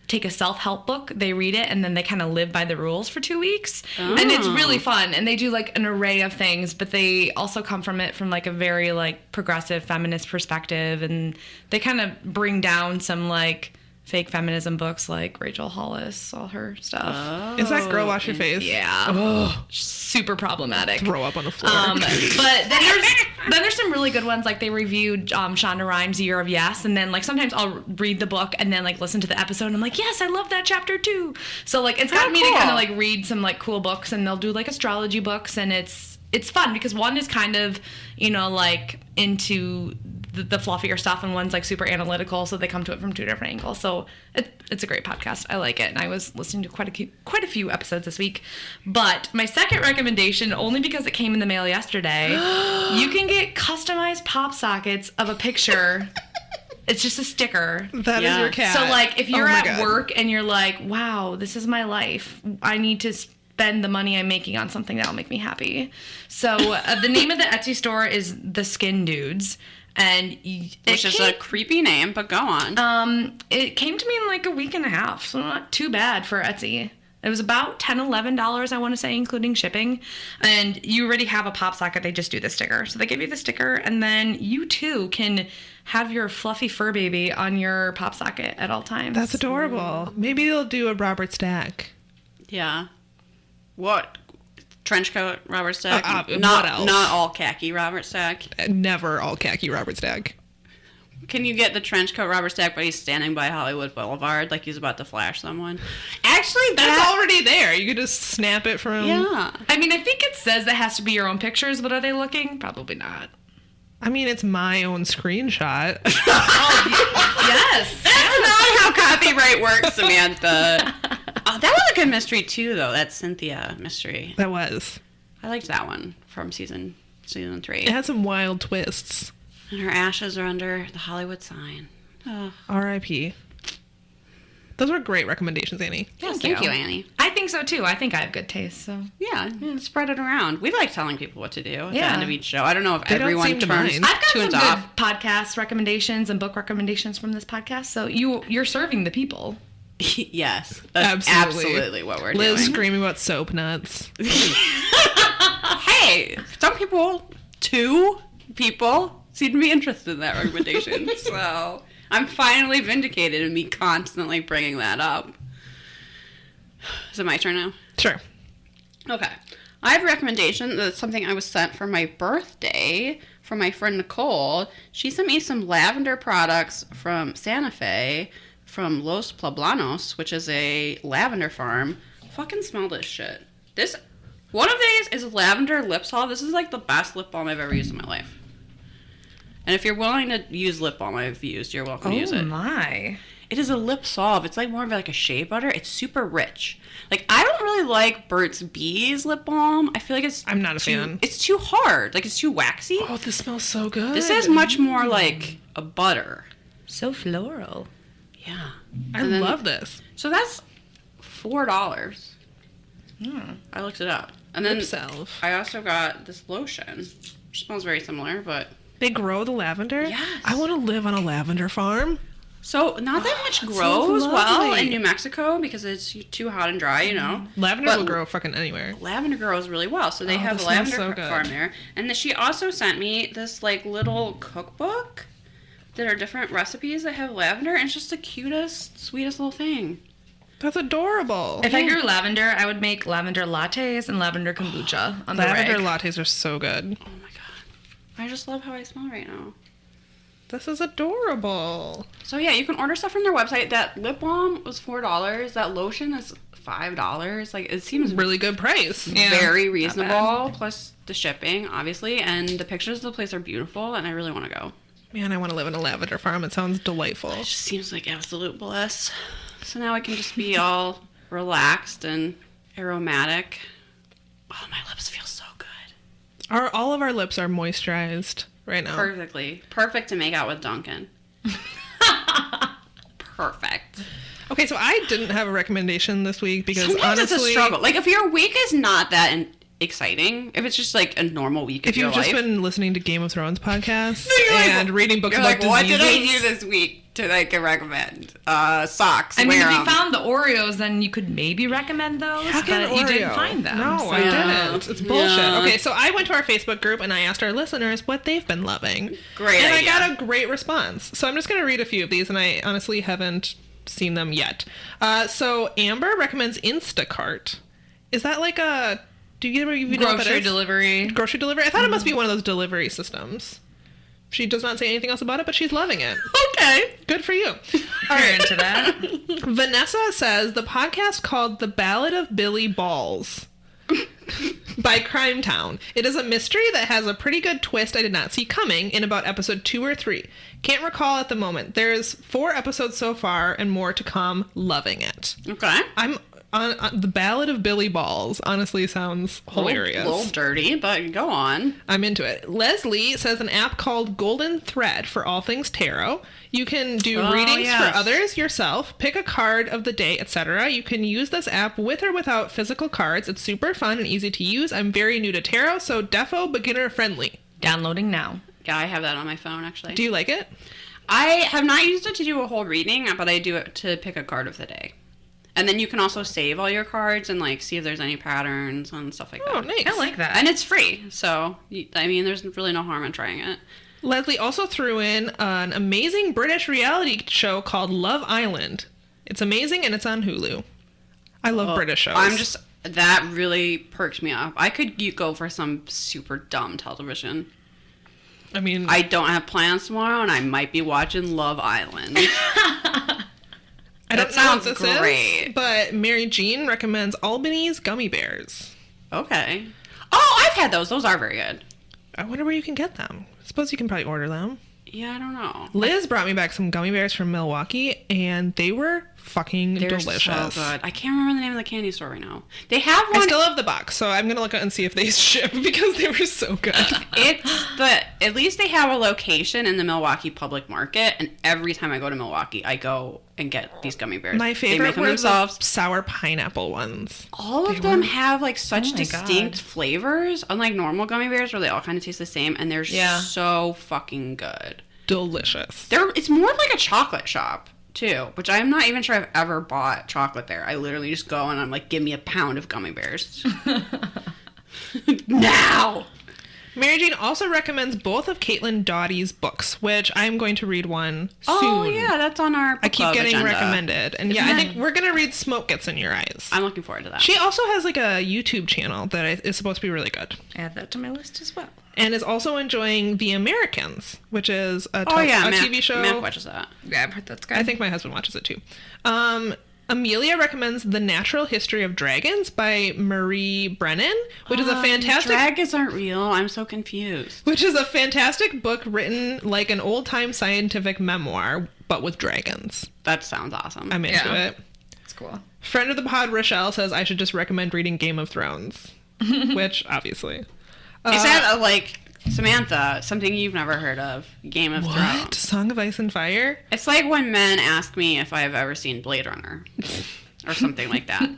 take a self-help book, they read it, and then they kind of live by the rules for 2 weeks. Oh. And it's really fun. And they do like an array of things, but they also come from it from like a very like progressive feminist perspective. And they kind of bring down some like fake feminism books like Rachel Hollis, all her stuff. Is that Girl Wash Your Face? Yeah. Oh, Super problematic. throw up on the floor. But then there's some really good ones. Like they reviewed Shonda Rhimes' Year of Yes, and then like sometimes I'll read the book and then like listen to the episode and I'm like, yes, I love that chapter too. So like it's got me to cool. kind of like read some like cool books, and they'll do like astrology books, and it's fun because one is kind of like into the fluffier stuff, and one's like super analytical, so they come to it from two different angles. So it's a great podcast. I like it, and I was listening to quite a few episodes this week. But my second recommendation, only because it came in the mail yesterday, you can get customized pop sockets of a picture. It's just a sticker. That is Yeah. your cat. So like if you're Oh my at God. work and you're like, wow, this is my life, I need to spend the money I'm making on something that'll make me happy. So the name of the Etsy store is The Skin Dudes. And which is a creepy name, but go on. it came to me in like a week and a half, so not too bad for Etsy. It was about $10, $11, I want to say, including shipping. And you already have a pop socket. They just do the sticker. So they give you the sticker, and then you too can have your fluffy fur baby on your pop socket at all times. That's adorable. Maybe they'll do a Robert Stack. Yeah. What? Trench coat Robert Stack? What not else? all khaki Robert Stack. Never all khaki Robert Stack. Can you get the trench coat Robert Stack, but he's standing by Hollywood Boulevard like he's about to flash someone? Actually, That's already there. You could just snap it from... Yeah. I mean, I think it says it has to be your own pictures, but are they looking? Probably not. I mean, it's my own screenshot. Yes. That's not how copyright works, Samantha. Oh, that was a good mystery too, though. That Cynthia mystery. That was. I liked that one from season 3. It had some wild twists. And her ashes are under the Hollywood sign. Oh, R.I.P. Those were great recommendations, Annie. thank you, Annie. I think so too. I think I have good taste, so. Yeah, spread it around. We like telling people what to do at the Yeah. end of each show. I don't know if They don't everyone seem to turns mind. I've got some tunes good off. podcast recommendations and book recommendations from this podcast, so you're serving the people. Yes, that's absolutely what we're Liz doing. screaming about soap nuts. Hey, some people, 2 people, seem to be interested in that recommendation. So I'm finally vindicated in me constantly bringing that up. Is it my turn now? Sure. Okay. I have a recommendation that's something I was sent for my birthday from my friend Nicole. She sent me some lavender products from Santa Fe from Los Poblanos, which is a lavender farm. Fucking smell this shit. One of these is lavender lip salve. This is like the best lip balm I've ever used in my life. And if you're willing to use lip balm I've used, you're welcome to use it. My. It is a lip salve. It's like more of like a shea butter. It's super rich. Like, I don't really like Burt's Bees lip balm. I feel like I'm not a fan. It's too hard. Like, it's too waxy. Oh, this smells so good. This is much more like a butter. So floral. Yeah. I And then- love this. So that's $4. I looked it up. And then Lip salve. I also got this lotion, which smells very similar, but... They grow the lavender? Yes. I want to live on a lavender farm. So, not that much sounds grows well lovely. in New Mexico because it's too hot and dry, you know. Lavender But will grow fucking anywhere. lavender grows really well, so they have this a lavender smells so good. farm there. And then she also sent me this like little cookbook that are different recipes that have lavender, and it's just the cutest, sweetest little thing. That's adorable. If I grew lavender, I would make lavender lattes and lavender kombucha on the Lavender reg. lattes are so good. Oh my god, I just love how I smell right now. This is adorable. So yeah, you can order stuff from their website. That lip balm was $4. That lotion is $5. Like, it seems Really good price. Yeah, very not reasonable. Plus the shipping, obviously, and the pictures of the place are beautiful, and I really want to go. Man, I want to live in a lavender farm. It sounds delightful. It just seems like absolute bliss. So now I can just be all relaxed and aromatic. Oh, my lips feel so good. All of our lips are moisturized right now. Perfectly. Perfect to make out with Duncan. Perfect. Okay, so I didn't have a recommendation this week because Sometimes honestly, it's a struggle. Like, if your week is not that exciting, if it's just like a normal week of if your you've life, just been listening to Game of Thrones podcasts like, and reading books you're about like, what diseases, did I do this week to like recommend? Socks. I mean, wear if you 'em. found the Oreos, then you could maybe recommend those, Fucking but you didn't Oreo. find them. No, so. I didn't. It's bullshit. Yeah. Okay, so I went to our Facebook group and I asked our listeners what they've been loving. Great And idea. I got a great response. So I'm just going to read a few of these, and I honestly haven't seen them yet. So Amber recommends Instacart. Is that like a... Do you know what that Grocery is? delivery. Grocery delivery? I thought it must be one of those delivery systems. She does not say anything else about it, but she's loving it. Okay. Good for you. All right, into that. Vanessa says the podcast called The Ballad of Billy Balls by Crime Town. It is a mystery that has a pretty good twist I did not see coming in about episode 2 or 3. Can't recall at the moment. There's 4 episodes so far and more to come. Loving it. Okay. I'm on The Ballad of Billy Balls. Honestly sounds hilarious. A little dirty, but go on. I'm into it. Leslie says an app called Golden Thread for all things tarot. You can do readings yes. for others, yourself, pick a card of the day, etc. You can use this app with or without physical cards. It's super fun and easy to use. I'm very new to tarot, so defo beginner friendly. Downloading now. Yeah, I have that on my phone, actually. Do you like it? I have not used it to do a whole reading, but I do it to pick a card of the day. And then you can also save all your cards and, like, see if there's any patterns and stuff like that. Oh, nice. I like that. And it's free, so, I mean, there's really no harm in trying it. Leslie also threw in an amazing British reality show called Love Island. It's amazing and it's on Hulu. I love British shows. That really perked me up. I could go for some super dumb television. I mean, I don't have plans tomorrow, and I might be watching Love Island. I don't That know what sounds this great. is, but Mary Jean recommends Albany's gummy bears. Okay. Oh, I've had those. Those are very good. I wonder where you can get them. I suppose you can probably order them. Yeah, I don't know. Liz brought me back some gummy bears from Milwaukee, and they were fucking They're delicious. so good. I can't remember the name of the candy store right now. They have one. I still have the box, so I'm gonna look out and see if they ship because they were so good. At least they have a location in the Milwaukee Public Market, and every time I go to Milwaukee, I go and get these gummy bears. My They favorite make them were themselves. the sour pineapple ones. All of them have like such Oh my distinct God. flavors, unlike normal gummy bears where they all kind of taste the same, and they're so fucking good. Delicious. It's more like a chocolate shop too, which I'm not even sure I've ever bought chocolate there. I literally just go and I'm like, give me a pound of gummy bears now. Mary Jane also recommends both of Caitlin Doughty's books, which I'm going to read one soon. Oh yeah, that's on our book I keep club getting agenda. recommended. And yeah, I think we're going to read Smoke Gets in Your Eyes. I'm looking forward to that. She also has like a YouTube channel that is supposed to be really good. Add that to my list as well. And is also enjoying The Americans, which is a Matt, TV show. Matt watches that. Yeah, I've heard that's good. I think my husband watches it too. Amelia recommends The Natural History of Dragons by Marie Brennan, which is a fantastic Dragons aren't real. I'm so confused. book written like an old-time scientific memoir, but with dragons. That sounds awesome. I'm into Yeah. it. It's cool. Friend of the pod, Rochelle, says I should just recommend reading Game of Thrones, which obviously. Is that like Samantha? Something you've never heard of? Game of What? Thrones. Song of Ice and Fire? It's like when men ask me if I've ever seen Blade Runner, or something like that,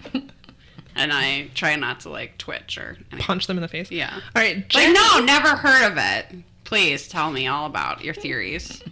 and I try not to like twitch or anything. Punch them in the face? Yeah. All right, Like, Jenny, no, never heard of it. Please tell me all about your theories.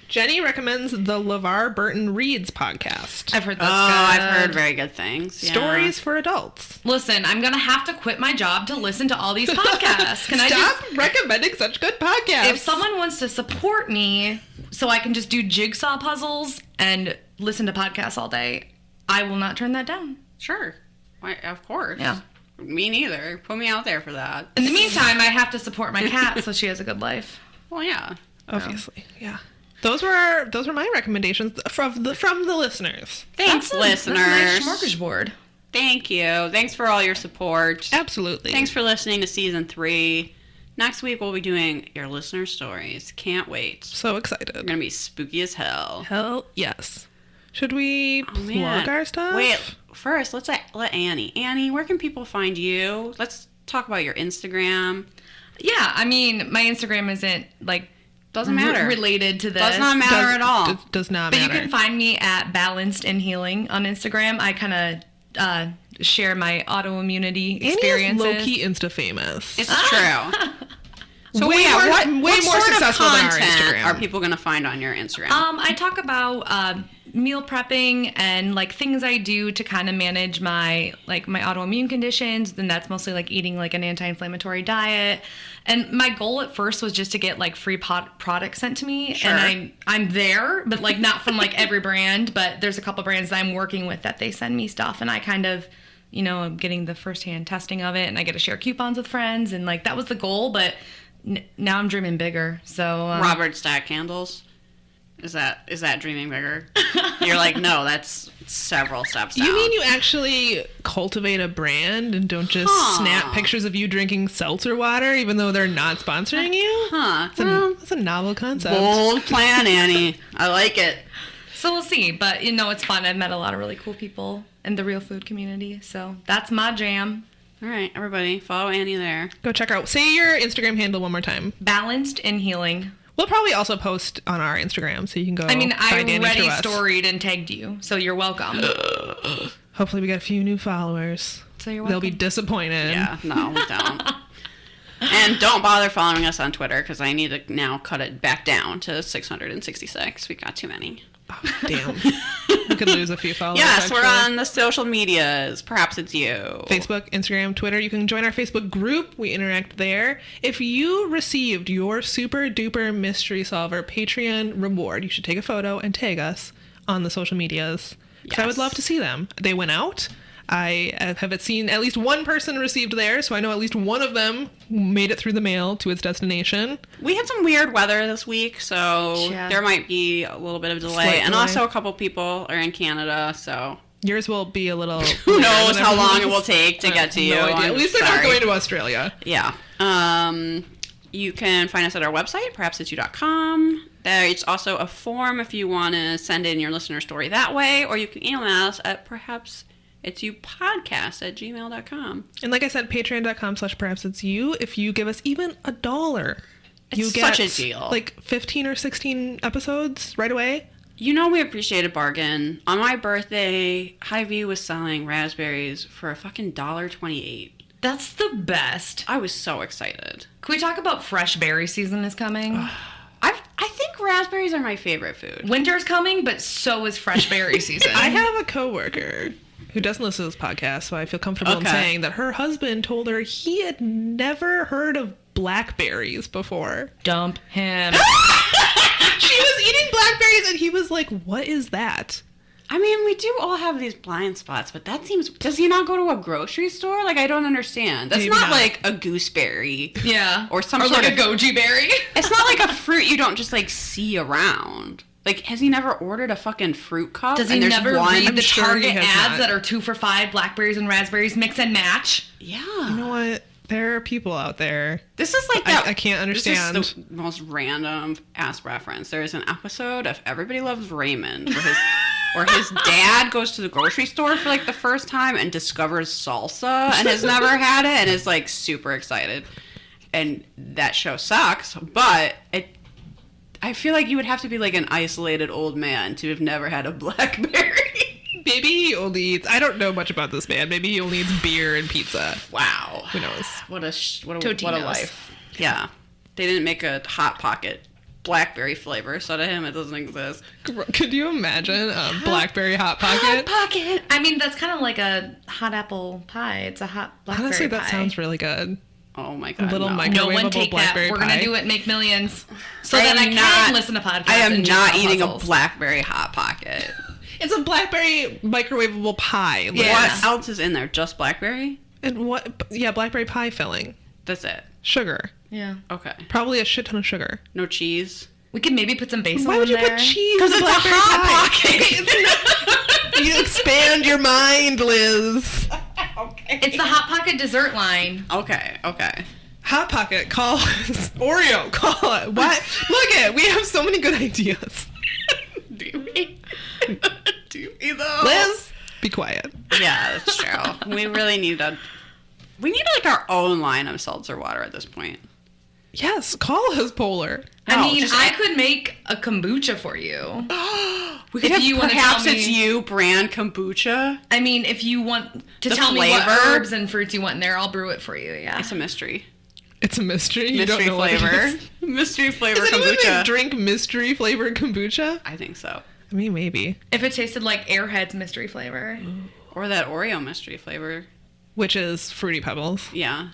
Jenny recommends the LeVar Burton Reads podcast. I've heard Oh, that's good. I've heard very good things. Yeah. Stories for adults. Listen, I'm gonna have to quit my job to listen to all these podcasts. Can I Stop just? recommending such good podcasts. If someone wants to support me, so I can just do jigsaw puzzles and listen to podcasts all day, I will not turn that down. Sure. Why, of course. Yeah. Me neither. Put me out there for that. In the meantime, I have to support my cat so she has a good life. Well, yeah. Obviously, yeah. Those were my recommendations from the listeners. Thanks, listeners. That's a nice smorgasbord. Thank you. Thanks for all your support. Absolutely. Thanks for listening to season 3. Next week we'll be doing your listener stories. Can't wait. So excited. They're gonna be spooky as hell. Hell yes. Should we plug our stuff? Wait, first, let's let Annie. Annie, where can people find you? Let's talk about your Instagram. Yeah, I mean, my Instagram isn't like Doesn't matter. Related to this. Does not matter at all. Does not But matter. you can find me at Balanced in Healing on Instagram. I kind of share my autoimmunity experiences. Annie is low-key Insta-famous. It's true. So Way more sort successful of than our content Instagram. are people going to find on your Instagram? I talk about meal prepping and like things I do to kind of manage my autoimmune conditions. Then that's mostly like eating like an anti-inflammatory diet. And my goal at first was just to get like free products sent to me. Sure. And I'm there, but like not from like every brand. But there's a couple brands that I'm working with that they send me stuff, and I kind of, I'm getting the firsthand testing of it, and I get to share coupons with friends, and like that was the goal. But now I'm dreaming bigger. So Robert Stack candles. Is that dreaming bigger? You're like, no, that's several steps down. You mean you actually cultivate a brand and don't just snap pictures of you drinking seltzer water, even though they're not sponsoring you? Huh. That's a novel concept. Bold plan, Annie. I like it. So we'll see. But, it's fun. I've met a lot of really cool people in the real food community. So that's my jam. All right, everybody, follow Annie there. Go check her out. Say your Instagram handle one more time. Balanced in Healing. We'll probably also post on our Instagram, so you can go I mean, I find Annie already through us. storied and tagged you, so you're welcome. Hopefully we get a few new followers. So you're They'll be welcome. disappointed. Yeah, no, we don't. And don't bother following us on Twitter, because I need to now cut it back down to 666. We got too many. Oh, damn. We could lose a few followers. Yes, we're actually. on the social medias. Perhaps it's you. Facebook, Instagram, Twitter. You can join our Facebook group. We interact there. If you received your super duper mystery solver Patreon reward, you should take a photo and tag us on the social medias. Because I would Yes. love to see them. They went out. I have seen at least one person received theirs, so I know at least one of them made it through the mail to its destination. We had some weird weather this week, so Yeah. there might be a little bit of delay. Slight And delay. also a couple people are in Canada, so Yours will be a little... who knows how long it will take to get to you. No idea. I'm At least they're not sorry. going to Australia. Yeah. You can find us at our website, perhapsitsyou.com. There's also a form if you want to send in your listener story that way, or you can email us at perhapsitsyouPodcast@gmail.com. And like I said, patreon.com/perhapsitsyou. If you give us even $1, you It's get such a deal. like 15 or 16 episodes right away. We appreciate a bargain. On my birthday, Hy-Vee was selling raspberries for a fucking $1.28. That's the best. I was so excited. Can we talk about fresh berry season is coming? I think raspberries are my favorite food. Winter's coming, but so is fresh berry season. I have a coworker who doesn't listen to this podcast, so I feel comfortable in Okay. saying that her husband told her he had never heard of blackberries before. Dump him. She was eating blackberries and he was like, "What is that?" I mean, we do all have these blind spots, but that seems... Does he not go to a grocery store? Like, I don't understand. That's Maybe not not. like a gooseberry. Yeah. Or some or sort like of... a goji berry. It's not like a fruit you don't just, like, see around. Like, has he never ordered a fucking fruit cup? Does he and there's never one? read the sure he Target has ads not. that are 2 for $5 blackberries and raspberries mix and match? Yeah. You know what? There are people out there. This is like that. I can't understand. This is the most random ass reference. There is an episode of Everybody Loves Raymond where his dad goes to the grocery store for like the first time and discovers salsa and has never had it and is like super excited. And that show sucks, but I feel like you would have to be like an isolated old man to have never had a blackberry. Maybe he only eats... I don't know much about this man. Maybe he only eats beer and pizza. Wow. Who knows? What a Totinos. life. Yeah. They didn't make a Hot Pocket blackberry flavor, so to him it doesn't exist. Could you imagine a blackberry hot pocket? Pocket. I mean, that's kind of like a hot apple pie. It's a hot blackberry Honestly, pie. that sounds really good. Oh my god. Little no. mic- No one microwavable take that. blackberry We're pie. gonna do it. Make millions. So I that am I can not- listen to podcasts. I am and not do eating puzzles. a blackberry Hot Pocket. It's a blackberry microwavable pie. Liz. Yeah. What else is in there? Just blackberry? And what? Yeah, blackberry pie filling. That's it. Sugar. Yeah. Okay. Probably a shit ton of sugar. No cheese? We could maybe put some basil Why would in you there. put cheese Because in it's a a blackberry Hot pie? Pocket. You expand your mind, Liz. Okay. It's the Hot Pocket dessert line. Okay. Hot Pocket, call us. Oreo, call it. What? Look it, we have so many good ideas. Do we? nasty though. Liz, be quiet. Yeah, that's true. We really need like our own line of seltzer water at this point. Yes, call us Polar. I mean, just I could make a kombucha for you. We could If have you wanna perhaps tell me- it's you brand kombucha. I mean, if you want to The tell me what flavor? herbs and fruits you want in there, I'll brew it for you. Yeah. It's a mystery. It's a mystery. You Mystery don't know what it flavor. is. Mystery flavor Does anyone kombucha. drink mystery flavored kombucha? I think so. I mean, maybe. If it tasted like Airhead's mystery flavor. Or that Oreo mystery flavor. Which is Fruity Pebbles. Yeah.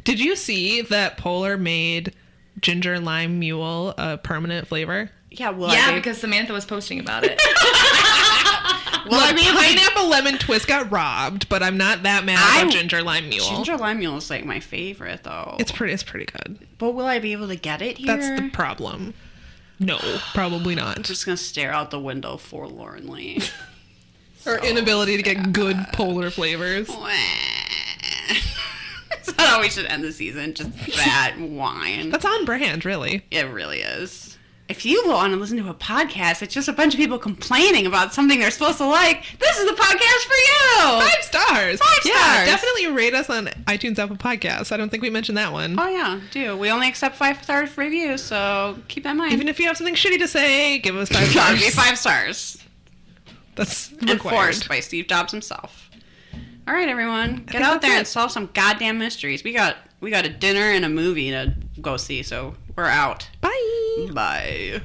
Did you see that Polar made ginger lime mule a permanent flavor? Yeah, will Yeah, I be, because Samantha was posting about it. will I be able to- Pineapple lemon twist got robbed, but I'm not that mad about ginger lime mule. Ginger lime mule is like my favorite though. It's pretty good. But will I be able to get it here? That's the problem. No, probably I'm not. just gonna stare out the window forlornly. Our inability to get good Polar flavors. Is that how we should end the season? Just that wine. That's on brand, really. It really is. If you want to listen to a podcast, it's just a bunch of people complaining about something they're supposed to like. This is the podcast for you. 5 stars. Yeah, stars. definitely rate us on iTunes Apple Podcasts. I don't think we mentioned that one. Oh yeah, do. We only accept 5-star reviews, so keep that in mind. Even if you have something shitty to say, give us 5 It's gotta be stars. 5 stars. That's required. Enforced by Steve Jobs himself. All right, everyone, get out there and solve some goddamn mysteries. We got a dinner and a movie to go see, so we're out. Bye. Bye.